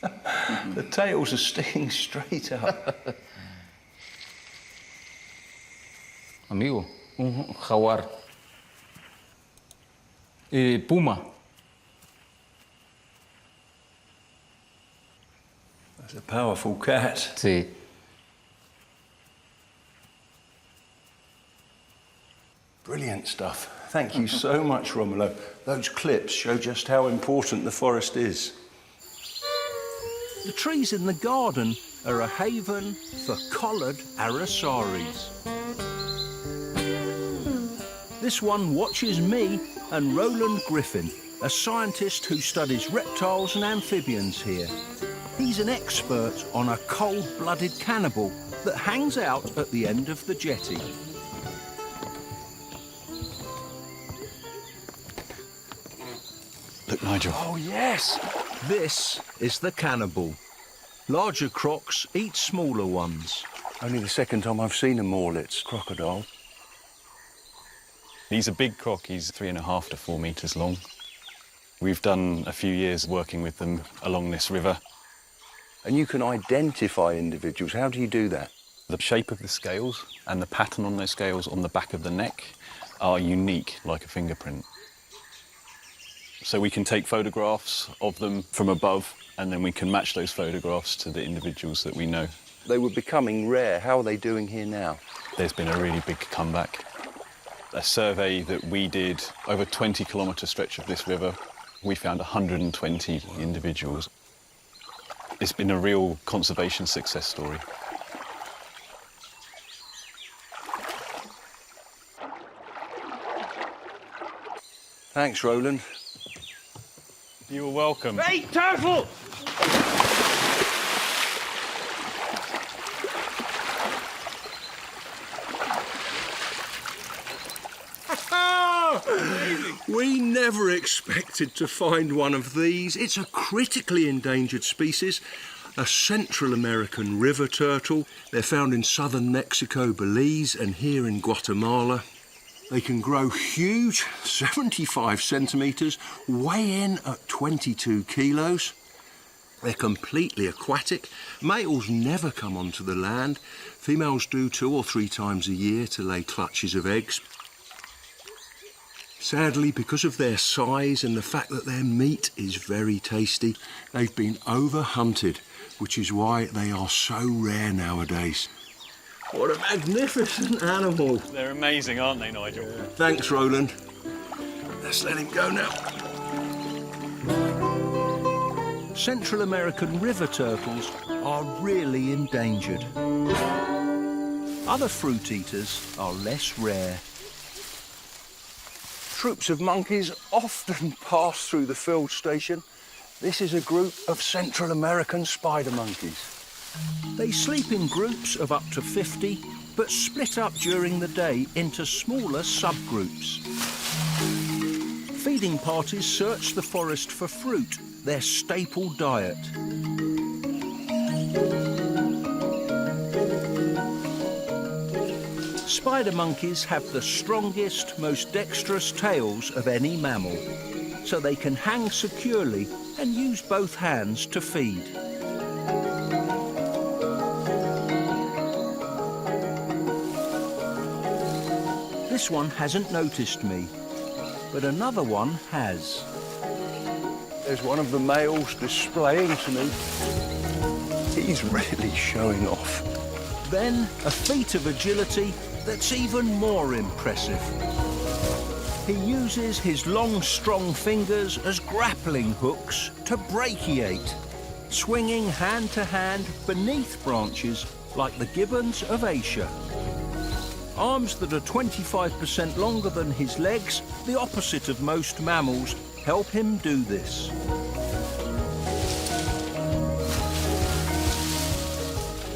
The tails are sticking straight up. Amigo, un jaguar. Puma. That's a powerful cat. Sí. Brilliant stuff. Thank you so much, Romulo. Those clips show just how important the forest is. The trees in the garden are a haven for collared arasaries. This one watches me and Roland Griffin, a scientist who studies reptiles and amphibians here. He's an expert on a cold-blooded cannibal that hangs out at the end of the jetty. Look, Nigel. Oh, yes! This is the cannibal. Larger crocs eat smaller ones. Only the second time I've seen a Morlitz crocodile. He's a big croc. He's 3.5 to 4 meters long. We've done a few years working with them along this river. And you can identify individuals. How do you do that? The shape of the scales and the pattern on those scales on the back of the neck are unique, like a fingerprint. So we can take photographs of them from above, and then we can match those photographs to the individuals that we know. They were becoming rare. How are they doing here now? There's been a really big comeback. A survey that we did over a 20-kilometre stretch of this river, we found 120 individuals. It's been a real conservation success story. Thanks, Roland. You're welcome. Hey, turtle! We never expected to find one of these. It's a critically endangered species, a Central American river turtle. They're found in southern Mexico, Belize, and here in Guatemala. They can grow huge, 75 centimetres, weigh in at 22 kilos. They're completely aquatic. Males never come onto the land. Females do 2 or 3 times a year to lay clutches of eggs. Sadly, because of their size and the fact that their meat is very tasty, they've been over-hunted, which is why they are so rare nowadays. What a magnificent animal. They're amazing, aren't they, Nigel? Thanks, Roland. Let's let him go now. Central American river turtles are really endangered. Other fruit eaters are less rare. Troops of monkeys often pass through the field station. This is a group of Central American spider monkeys. They sleep in groups of up to 50, but split up during the day into smaller subgroups. Feeding parties search the forest for fruit, their staple diet. Spider monkeys have the strongest, most dexterous tails of any mammal, so they can hang securely and use both hands to feed. This one hasn't noticed me, but another one has. There's one of the males displaying to me. He's really showing off. Then a feat of agility that's even more impressive. He uses his long, strong fingers as grappling hooks to brachiate, swinging hand to hand beneath branches like the gibbons of Asia. Arms that are 25% longer than his legs, the opposite of most mammals, help him do this.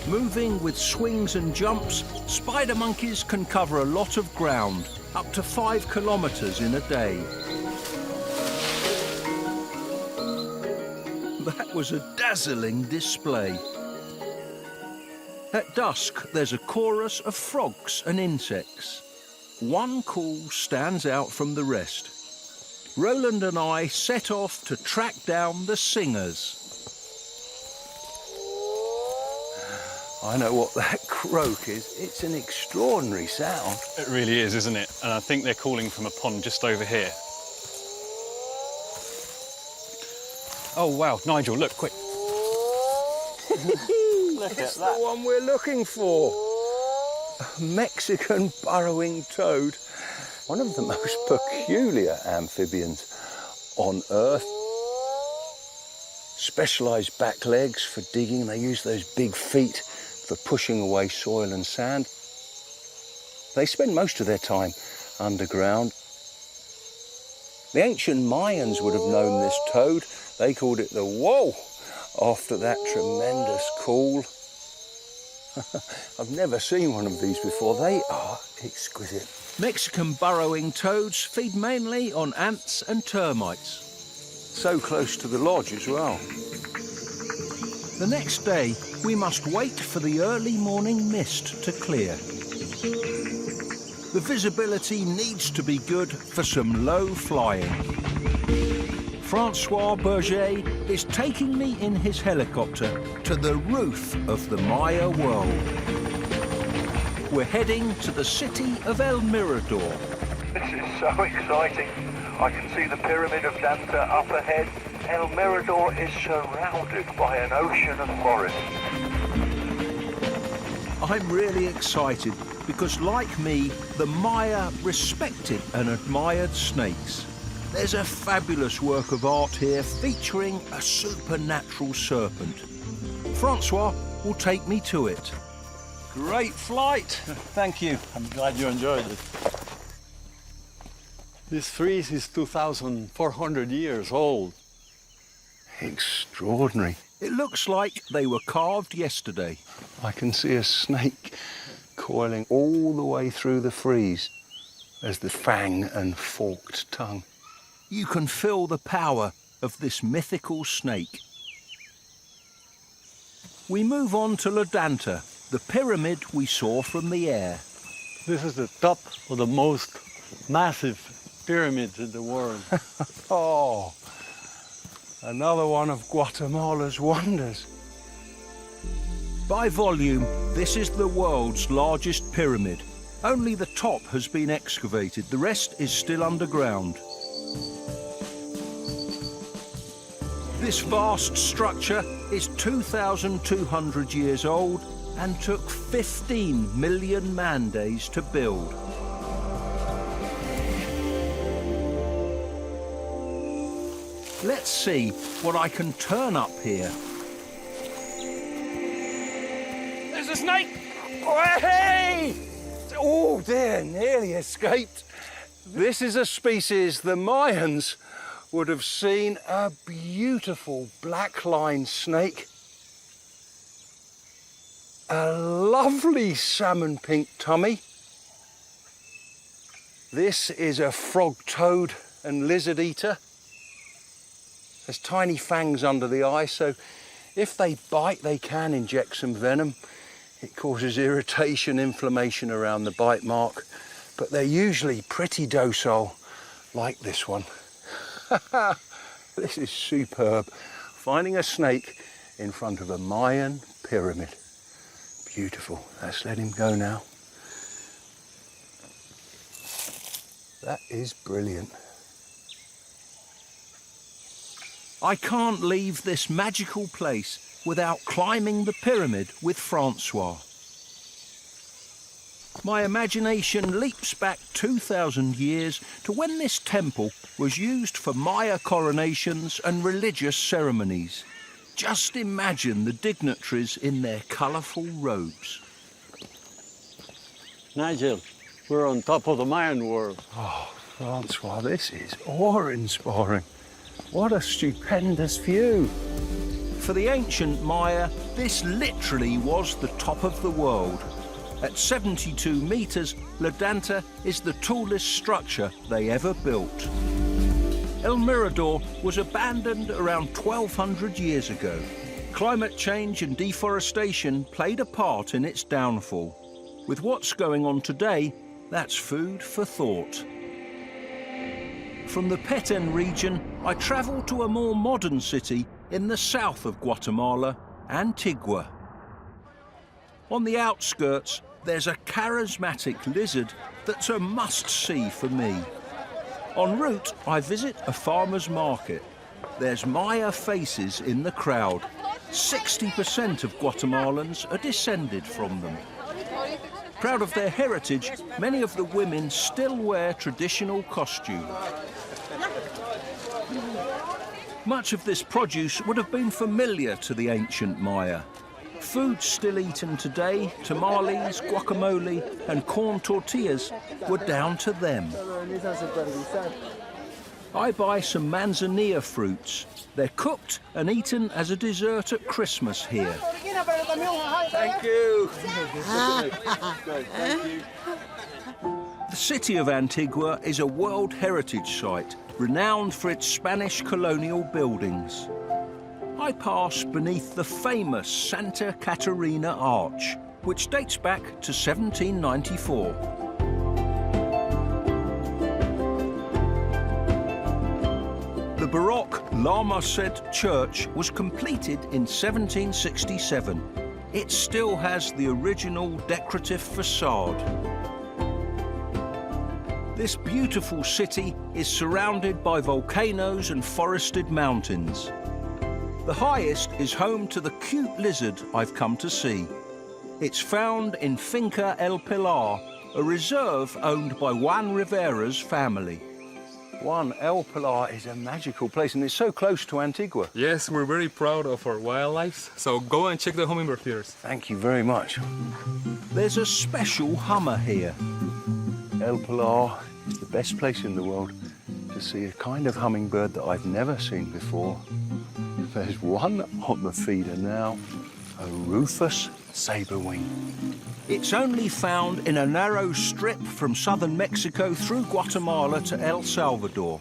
Moving with swings and jumps, spider monkeys can cover a lot of ground, up to 5 kilometres in a day. That was a dazzling display. At dusk, there's a chorus of frogs and insects. One call stands out from the rest. Roland and I set off to track down the singers. I know what that croak is. It's an extraordinary sound. It really is, isn't it? And I think they're calling from a pond just over here. Oh, wow. Nigel, look, quick. It's the one we're looking for. A Mexican burrowing toad. One of the most peculiar amphibians on Earth. specialised back legs for digging. They use those big feet for pushing away soil and sand. They spend most of their time underground. The ancient Mayans would have known this toad. They called it the whoa after that tremendous call. I've never seen one of these before. They are exquisite. Mexican burrowing toads feed mainly on ants and termites. So close to the lodge as well. The next day, we must wait for the early morning mist to clear. The visibility needs to be good for some low flying. Francois Berger is taking me in his helicopter to the roof of the Maya world. We're heading to the city of El Mirador. This is so exciting. I can see the Pyramid of Danta up ahead. El Mirador is surrounded by an ocean of forest. I'm really excited because, like me, the Maya respected and admired snakes. There's a fabulous work of art here featuring a supernatural serpent. Francois will take me to it. Great flight. Thank you. I'm glad you enjoyed it. This frieze is 2,400 years old. Extraordinary. It looks like they were carved yesterday. I can see a snake coiling all the way through the frieze. There's the fang and forked tongue. You can feel the power of this mythical snake. We move on to La Danta, the pyramid we saw from the air. This is the top of the most massive pyramids in the world. Oh, another one of Guatemala's wonders. By volume, this is the world's largest pyramid. Only the top has been excavated, the rest is still underground. This vast structure is 2,200 years old and took 15 million man-days to build. Let's see what I can turn up here. There's a snake! Oh, hey! Oh dear, nearly escaped. This is a species the Mayans would have seen, a beautiful black-line snake. A lovely salmon pink tummy. This is a frog toad and lizard eater. There's tiny fangs under the eye, so if they bite, they can inject some venom. It causes irritation, inflammation around the bite mark, but they're usually pretty docile, like this one. This is superb. Finding a snake in front of a Mayan pyramid. Beautiful. Let's let him go now. That is brilliant. I can't leave this magical place without climbing the pyramid with Francois. My imagination leaps back 2,000 years to when this temple was used for Maya coronations and religious ceremonies. Just imagine the dignitaries in their colourful robes. Nigel, we're on top of the Mayan world. Oh, Francois, this is awe-inspiring. What a stupendous view. For the ancient Maya, this literally was the top of the world. At 72 metres, La Danta is the tallest structure they ever built. El Mirador was abandoned around 1,200 years ago. Climate change and deforestation played a part in its downfall. With what's going on today, that's food for thought. From the Petén region, I travel to a more modern city in the south of Guatemala, Antigua. On the outskirts, there's a charismatic lizard that's a must-see for me. En route, I visit a farmer's market. There's Maya faces in the crowd. 60% of Guatemalans are descended from them. Proud of their heritage, many of the women still wear traditional costume. Much of this produce would have been familiar to the ancient Maya. Foods still eaten today, tamales, guacamole, and corn tortillas, were down to them. I buy some manzanilla fruits. They're cooked and eaten as a dessert at Christmas here. Thank you. Thank you. The city of Antigua is a World Heritage Site, renowned for its Spanish colonial buildings. I pass beneath the famous Santa Catarina Arch, which dates back to 1794. The Baroque La Merced Church was completed in 1767. It still has the original decorative facade. This beautiful city is surrounded by volcanoes and forested mountains. The highest is home to the cute lizard I've come to see. It's found in Finca El Pilar, a reserve owned by Juan Rivera's family. Juan, El Pilar is a magical place and it's so close to Antigua. Yes, we're very proud of our wildlife, so go and check the hummingbird feeders. Thank you very much. There's a special hummer here. El Pilar is the best place in the world to see a kind of hummingbird that I've never seen before. There's one on the feeder now, a rufous saberwing. It's only found in a narrow strip from southern Mexico through Guatemala to El Salvador.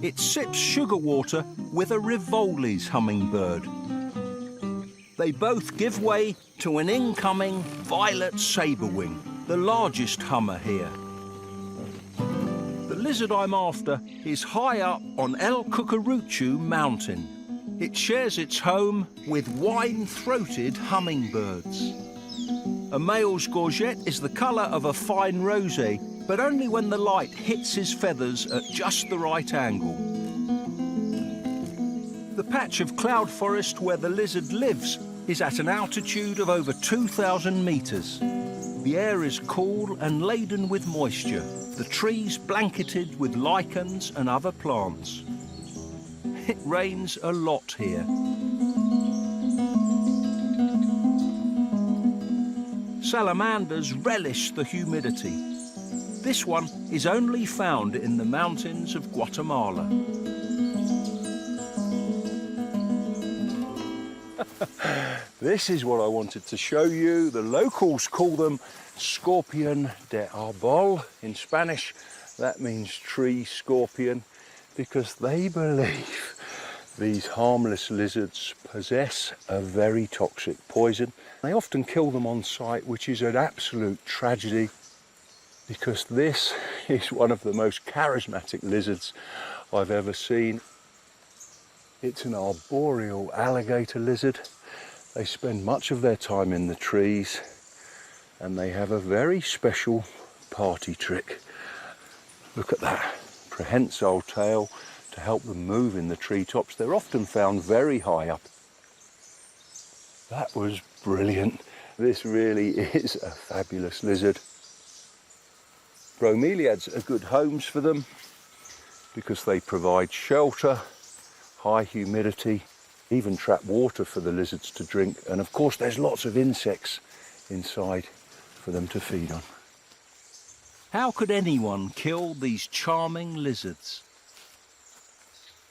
It sips sugar water with a Rivolis hummingbird. They both give way to an incoming violet saberwing, the largest hummer here. The lizard I'm after is high up on El Cucuruchu mountain. It shares its home with wine-throated hummingbirds. A male's gorget is the colour of a fine rosé, but only when the light hits his feathers at just the right angle. The patch of cloud forest where the lizard lives is at an altitude of over 2,000 metres. The air is cool and laden with moisture, the trees blanketed with lichens and other plants. It rains a lot here. Salamanders relish the humidity. This one is only found in the mountains of Guatemala. This is what I wanted to show you. The locals call them scorpion de arbol. In Spanish, that means tree scorpion, because they believe these harmless lizards possess a very toxic poison. They often kill them on sight, which is an absolute tragedy, because this is one of the most charismatic lizards I've ever seen. It's an arboreal alligator lizard. They spend much of their time in the trees, and they have a very special party trick. Look at that prehensile tail to help them move in the treetops. They're often found very high up. That was brilliant. This really is a fabulous lizard. Bromeliads are good homes for them because they provide shelter, high humidity, even trap water for the lizards to drink. And of course, there's lots of insects inside for them to feed on. How could anyone kill these charming lizards?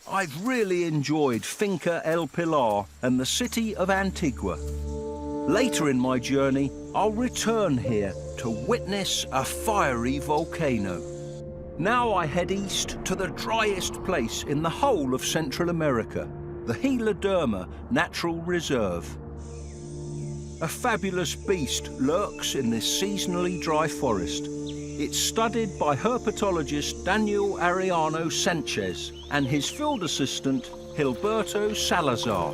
I've really enjoyed Finca El Pilar and the city of Antigua. Later in my journey, I'll return here to witness a fiery volcano. Now I head east to the driest place in the whole of Central America, the Heloderma Natural Reserve. A fabulous beast lurks in this seasonally dry forest. It's studied by herpetologist Daniel Ariano Sanchez and his field assistant, Gilberto Salazar.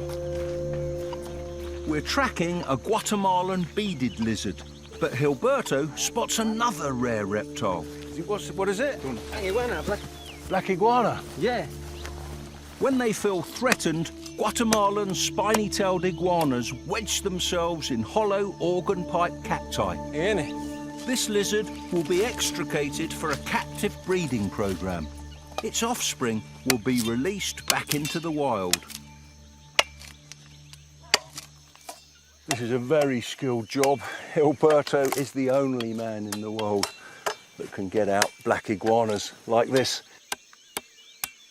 We're tracking a Guatemalan beaded lizard, but Gilberto spots another rare reptile. What is it? Iguana, Black iguana? Yeah. When they feel threatened, Guatemalan spiny-tailed iguanas wedge themselves in hollow organ pipe cacti. This lizard will be extricated for a captive breeding program. its offspring will be released back into the wild. This is a very skilled job. Gilberto is the only man in the world that can get out black iguanas like this.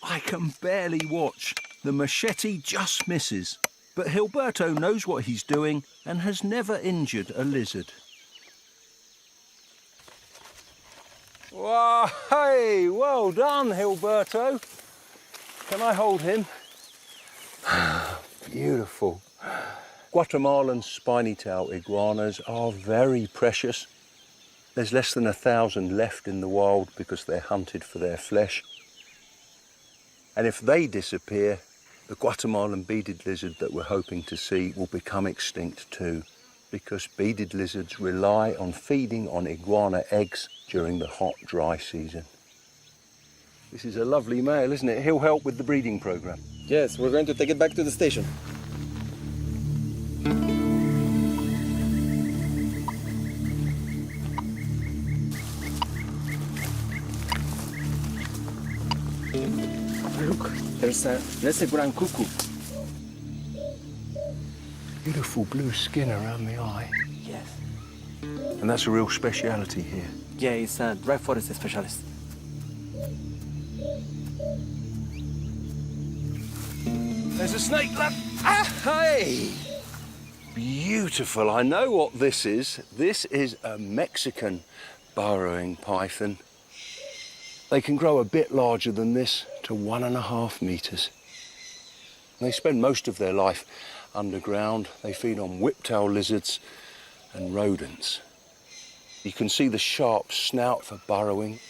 I can barely watch. The machete just misses. But Gilberto knows what he's doing and has never injured a lizard. Wow, hey, well done, Gilberto. Can I hold him? Beautiful. Guatemalan spiny-tailed iguanas are very precious. There's less than 1,000 left in the wild because they're hunted for their flesh. And if they disappear, the Guatemalan beaded lizard that we're hoping to see will become extinct too, because beaded lizards rely on feeding on iguana eggs during the hot, dry season. This is a lovely male, isn't it? He'll help with the breeding program. Yes, we're going to take it back to the station. Look, there's a grand cuckoo. Beautiful blue skin around the eye. Yes. And that's a real speciality here. Yeah, it's a Rainforest specialist. There's a snake, look. Ah, hey! Beautiful. I know what this is. This is a Mexican burrowing python. They can grow a bit larger than this to 1.5 meters. They spend most of their life underground. They feed on whiptail lizards and rodents. You can see the sharp snout for burrowing.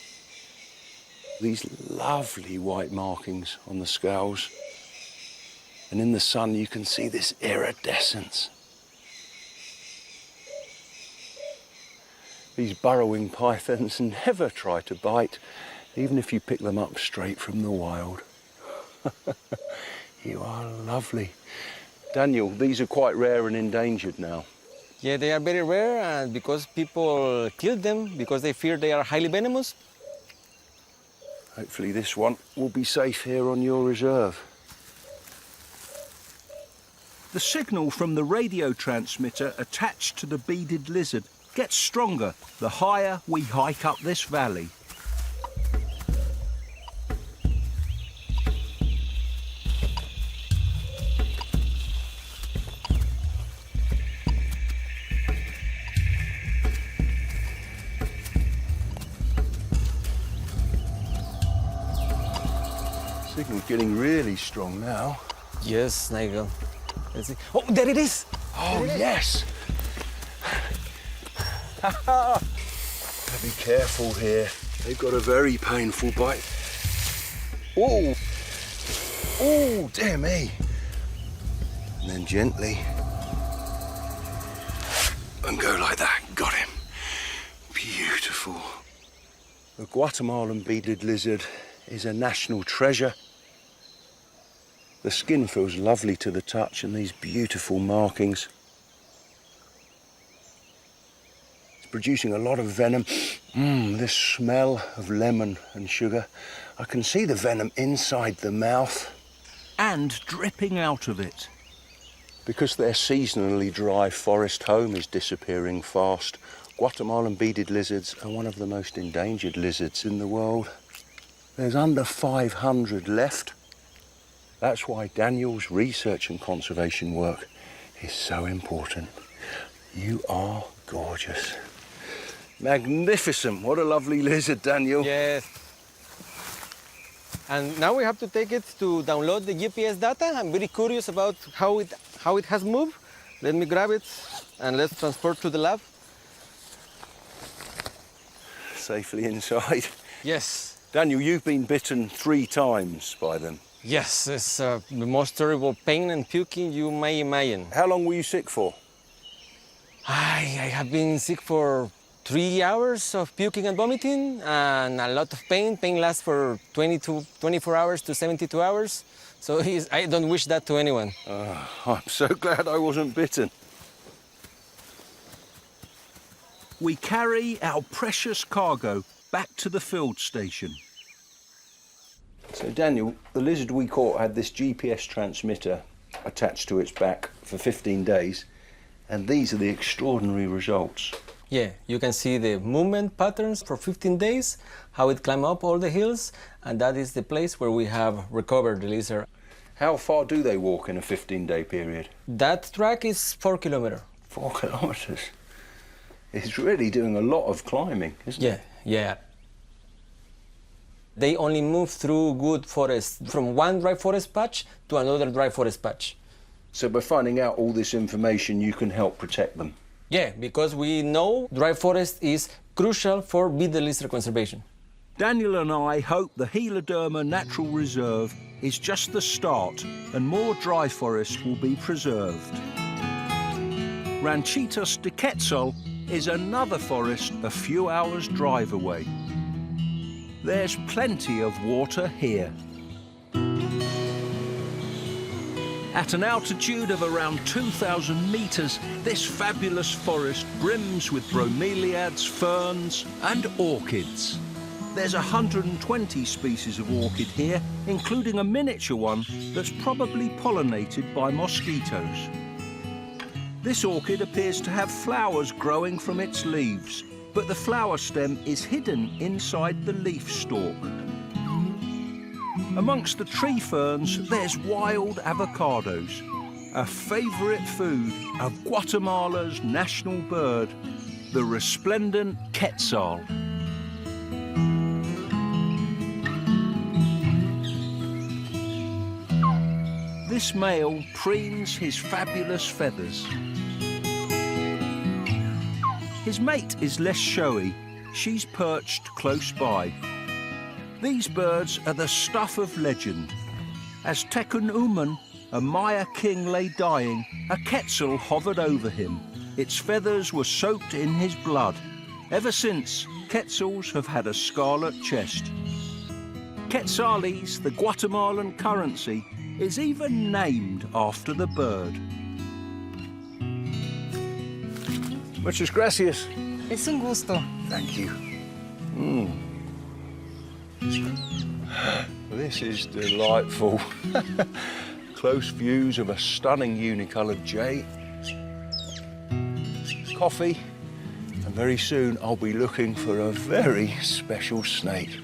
These lovely white markings on the scales. And in the sun, you can see this iridescence. These burrowing pythons never try to bite, even if you pick them up straight from the wild. You are lovely. Daniel, these are quite rare and endangered now. Yeah, they are very rare, and because people kill them because they fear they are highly venomous. Hopefully this one will be safe here on your reserve. The signal from the radio transmitter attached to the beaded lizard gets stronger the higher we hike up this valley. Signal's getting really strong now. Yes, Nigel. Let's see. Oh, there it is! Oh, yes! Be careful here. They've got a very painful bite. Oh! Oh, dear me. And then gently. And go like that. Got him. Beautiful. The Guatemalan beaded lizard is a national treasure. The skin feels lovely to the touch, and these beautiful markings. It's producing a lot of venom. This smell of lemon and sugar. I can see the venom inside the mouth. And dripping out of it. Because their seasonally dry forest home is disappearing fast, Guatemalan beaded lizards are one of the most endangered lizards in the world. There's under 500 left. That's why Daniel's research and conservation work is so important. You are gorgeous. Magnificent. What a lovely lizard, Daniel. Yes. And now we have to take it to download the GPS data. I'm very curious about how it has moved. Let me grab it and let's transport to the lab. Safely inside. Yes. Daniel, you've been bitten 3 times by them. Yes, it's the most terrible pain and puking you may imagine. How long were you sick for? I have been sick for 3 hours of puking and vomiting and a lot of pain. Pain lasts for 24 hours to 72 hours. So I don't wish that to anyone. I'm so glad I wasn't bitten. We carry our precious cargo back to the field station. So Daniel, the lizard we caught had this GPS transmitter attached to its back for 15 days, and these are the extraordinary results. Yeah, you can see the movement patterns for 15 days, how it climbed up all the hills, and that is the place where we have recovered the lizard. How far do they walk in a 15-day period? That track is 4 kilometers. 4 kilometers? It's really doing a lot of climbing, isn't it? Yeah. They only move through good forest, from one dry forest patch to another dry forest patch. So by finding out all this information, you can help protect them? Yeah, because we know dry forest is crucial for beaded lizard conservation. Daniel and I hope the Heloderma Natural Reserve is just the start and more dry forest will be preserved. Ranchitas de Quetzal is another forest a few hours' drive away. There's plenty of water here. At an altitude of around 2,000 meters, this fabulous forest brims with bromeliads, ferns and orchids. There's 120 species of orchid here, including a miniature one that's probably pollinated by mosquitoes. This orchid appears to have flowers growing from its leaves, but the flower stem is hidden inside the leaf stalk. Amongst the tree ferns, there's wild avocados, a favourite food of Guatemala's national bird, the resplendent quetzal. This male preens his fabulous feathers. His mate is less showy. She's perched close by. These birds are the stuff of legend. As Tekun Uman, a Maya king, lay dying, a quetzal hovered over him. Its feathers were soaked in his blood. Ever since, quetzals have had a scarlet chest. Quetzales, the Guatemalan currency, is even named after the bird. Muchas gracias. Es un gusto. Thank you. This is delightful. Close views of a stunning unicoloured jay. Coffee, and very soon I'll be looking for a very special snake.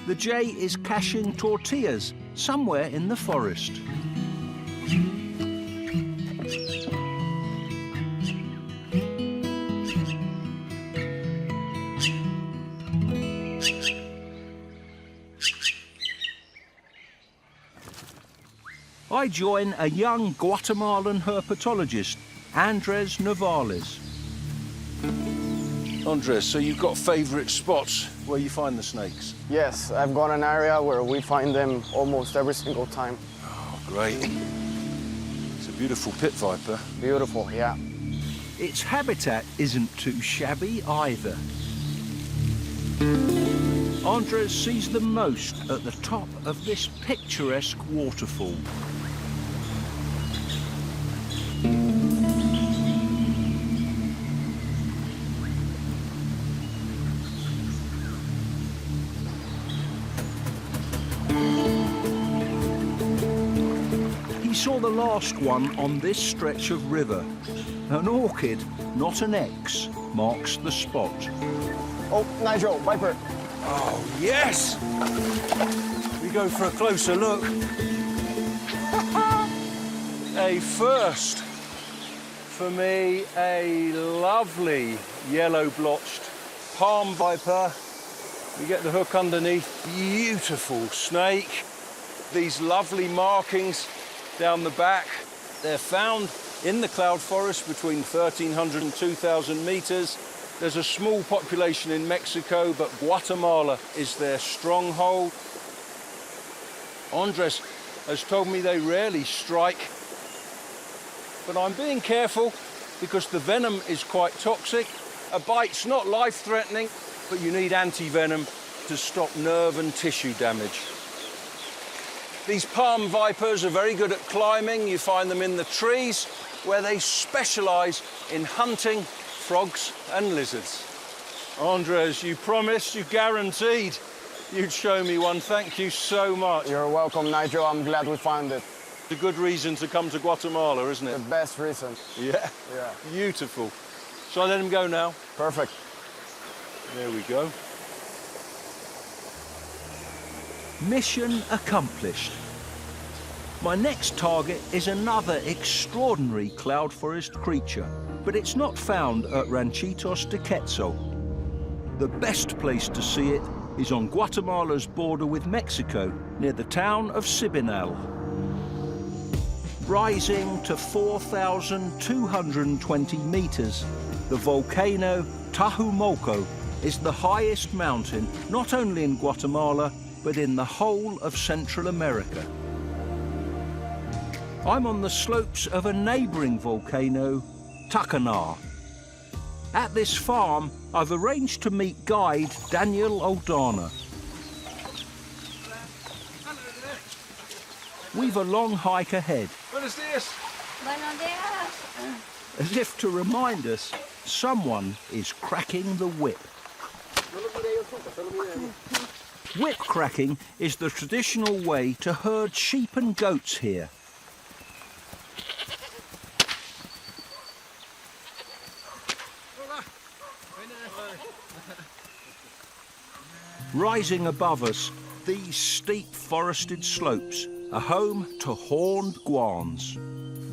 The jay is caching tortillas somewhere in the forest. I join a young Guatemalan herpetologist, Andres Navales. Andres, so you've got favourite spots where you find the snakes? Yes, I've got an area where we find them almost every single time. Oh, great. It's a beautiful pit viper. Beautiful, yeah. Its habitat isn't too shabby either. Andres sees them most at the top of this picturesque waterfall. Saw the last one on this stretch of river. An orchid, not an X, marks the spot. Oh, Nigel, viper. Oh, yes! We go for a closer look. A first. For me, a lovely yellow-blotched palm viper. We get the hook underneath. Beautiful snake. These lovely markings down the back. They're found in the cloud forest between 1,300 and 2,000 meters. There's a small population in Mexico, but Guatemala is their stronghold. Andres has told me they rarely strike, but I'm being careful because the venom is quite toxic. A bite's not life-threatening, but you need anti-venom to stop nerve and tissue damage. These palm vipers are very good at climbing. You find them in the trees where they specialise in hunting frogs and lizards. Andres, you promised, you guaranteed. you'd show me one. Thank you so much. You're welcome, Nigel. I'm glad we found it. It's a good reason to come to Guatemala, isn't it? The best reason. Yeah. Yeah. Beautiful. Shall I let him go now? Perfect. There we go. Mission accomplished. My next target is another extraordinary cloud forest creature, but it's not found at Ranchitos de Quetzal. The best place to see it is on Guatemala's border with Mexico, near the town of Sibinal. Rising to 4,220 meters, the volcano Tahumoco is the highest mountain not only in Guatemala, but in the whole of Central America. I'm on the slopes of a neighbouring volcano, Tacaná. At this farm, I've arranged to meet guide Daniel Aldana. We've a long hike ahead. Buenos dias. Buenos dias. As if to remind us, someone is cracking the whip. Whip cracking is the traditional way to herd sheep and goats here. Rising above us, these steep forested slopes are home to horned guans,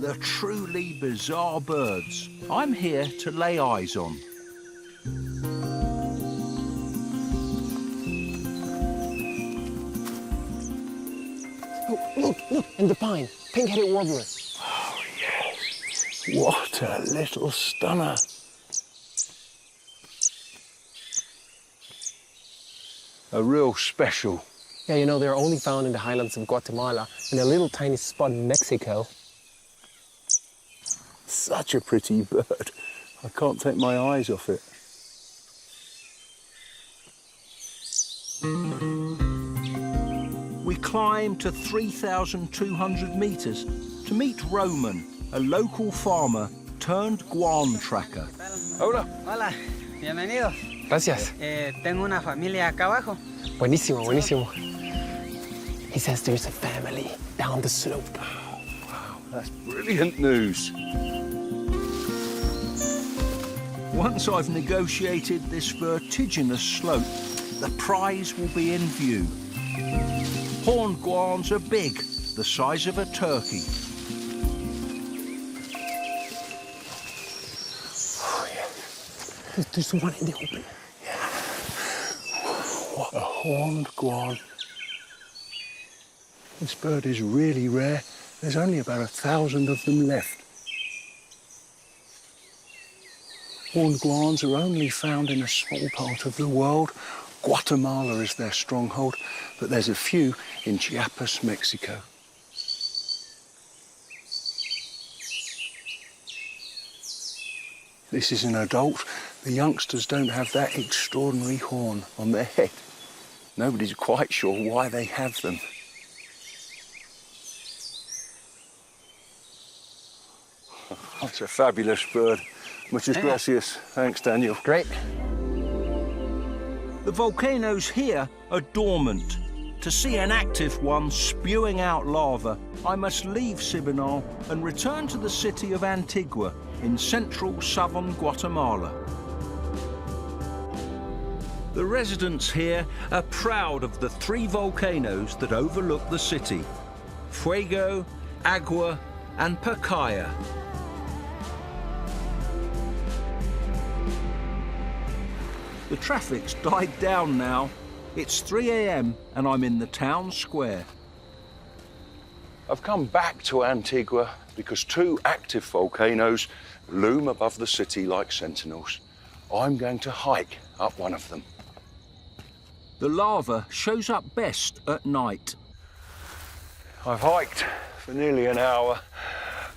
the truly bizarre birds I'm here to lay eyes on. Look, in the pine, pink-headed warbler. Oh, yes. What a little stunner. A real special. Yeah, you know, they're only found in the highlands of Guatemala and a little tiny spot in Mexico. Such a pretty bird. I can't take my eyes off it. We climb to 3,200 meters to meet Roman, a local farmer turned guan tracker. Hola. Hola, bienvenidos. Gracias. Tengo una familia acá abajo. Buenísimo, buenísimo. He says there's a family down the slope. Wow, that's brilliant news. Once I've negotiated this vertiginous slope, the prize will be in view. Horned guans are big, the size of a turkey. Oh, yeah. There's one in the open. Yeah. What a horned guan. This bird is really rare. There's only about 1,000 of them left. Horned guans are only found in a small part of the world. Guatemala is their stronghold, but there's a few in Chiapas, Mexico. This is an adult. The youngsters don't have that extraordinary horn on their head. Nobody's quite sure why they have them. That's a fabulous bird. Muchas gracias. Thanks, Daniel. Great. The volcanoes here are dormant. To see an active one spewing out lava, I must leave Sibinal and return to the city of Antigua in central southern Guatemala. The residents here are proud of the 3 volcanoes that overlook the city: Fuego, Agua, and Pacaya. The traffic's died down now. It's 3 a.m. and I'm in the town square. I've come back to Antigua because 2 active volcanoes loom above the city like sentinels. I'm going to hike up one of them. The lava shows up best at night. I've hiked for nearly an hour,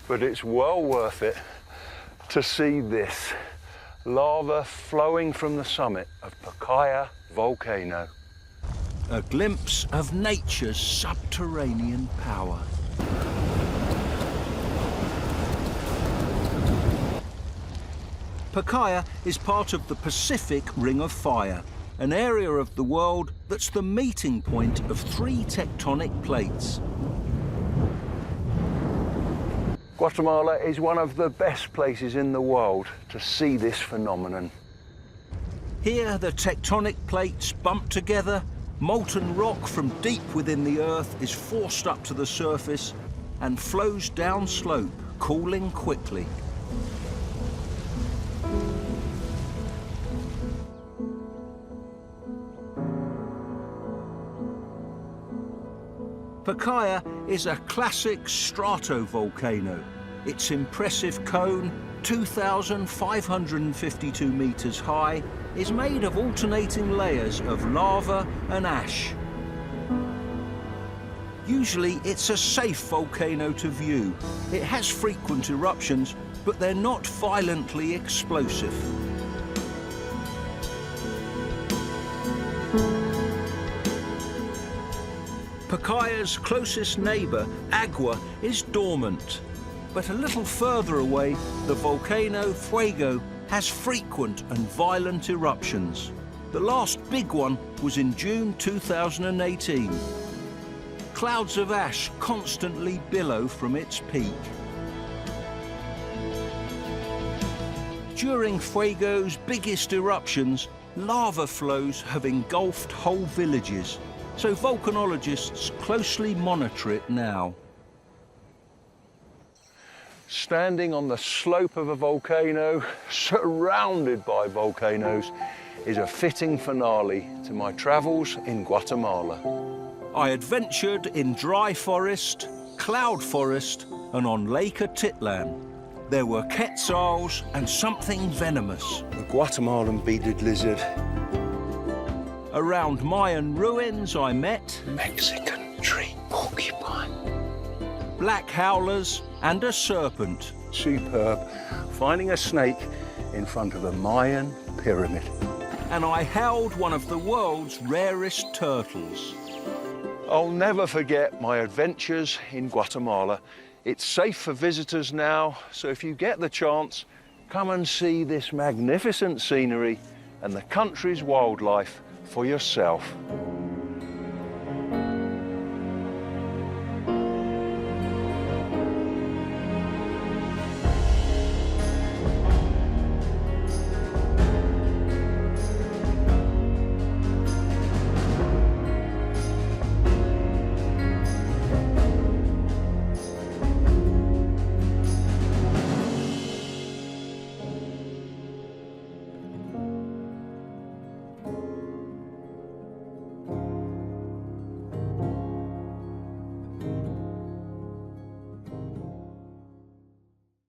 but it's well worth it to see this. Lava flowing from the summit of Pacaya volcano. A glimpse of nature's subterranean power. Pacaya is part of the Pacific Ring of Fire, an area of the world that's the meeting point of 3 tectonic plates. Guatemala is one of the best places in the world to see this phenomenon. Here, the tectonic plates bump together, molten rock from deep within the Earth is forced up to the surface and flows down slope, cooling quickly. Pacaya is a classic stratovolcano. Its impressive cone, 2,552 meters high, is made of alternating layers of lava and ash. Usually it's a safe volcano to view. It has frequent eruptions, but they're not violently explosive. Pacaya's closest neighbour, Agua, is dormant. But a little further away, the volcano Fuego has frequent and violent eruptions. The last big one was in June 2018. Clouds of ash constantly billow from its peak. During Fuego's biggest eruptions, lava flows have engulfed whole villages, so volcanologists closely monitor it now. Standing on the slope of a volcano, surrounded by volcanoes, is a fitting finale to my travels in Guatemala. I adventured in dry forest, cloud forest, and on Lake Atitlan. There were quetzals and something venomous. The Guatemalan beaded lizard. Around Mayan ruins, I met Mexican tree porcupine. black howlers and a serpent. Superb. Finding a snake in front of a Mayan pyramid. And I held one of the world's rarest turtles. I'll never forget my adventures in Guatemala. It's safe for visitors now, so if you get the chance, come and see this magnificent scenery and the country's wildlife for yourself.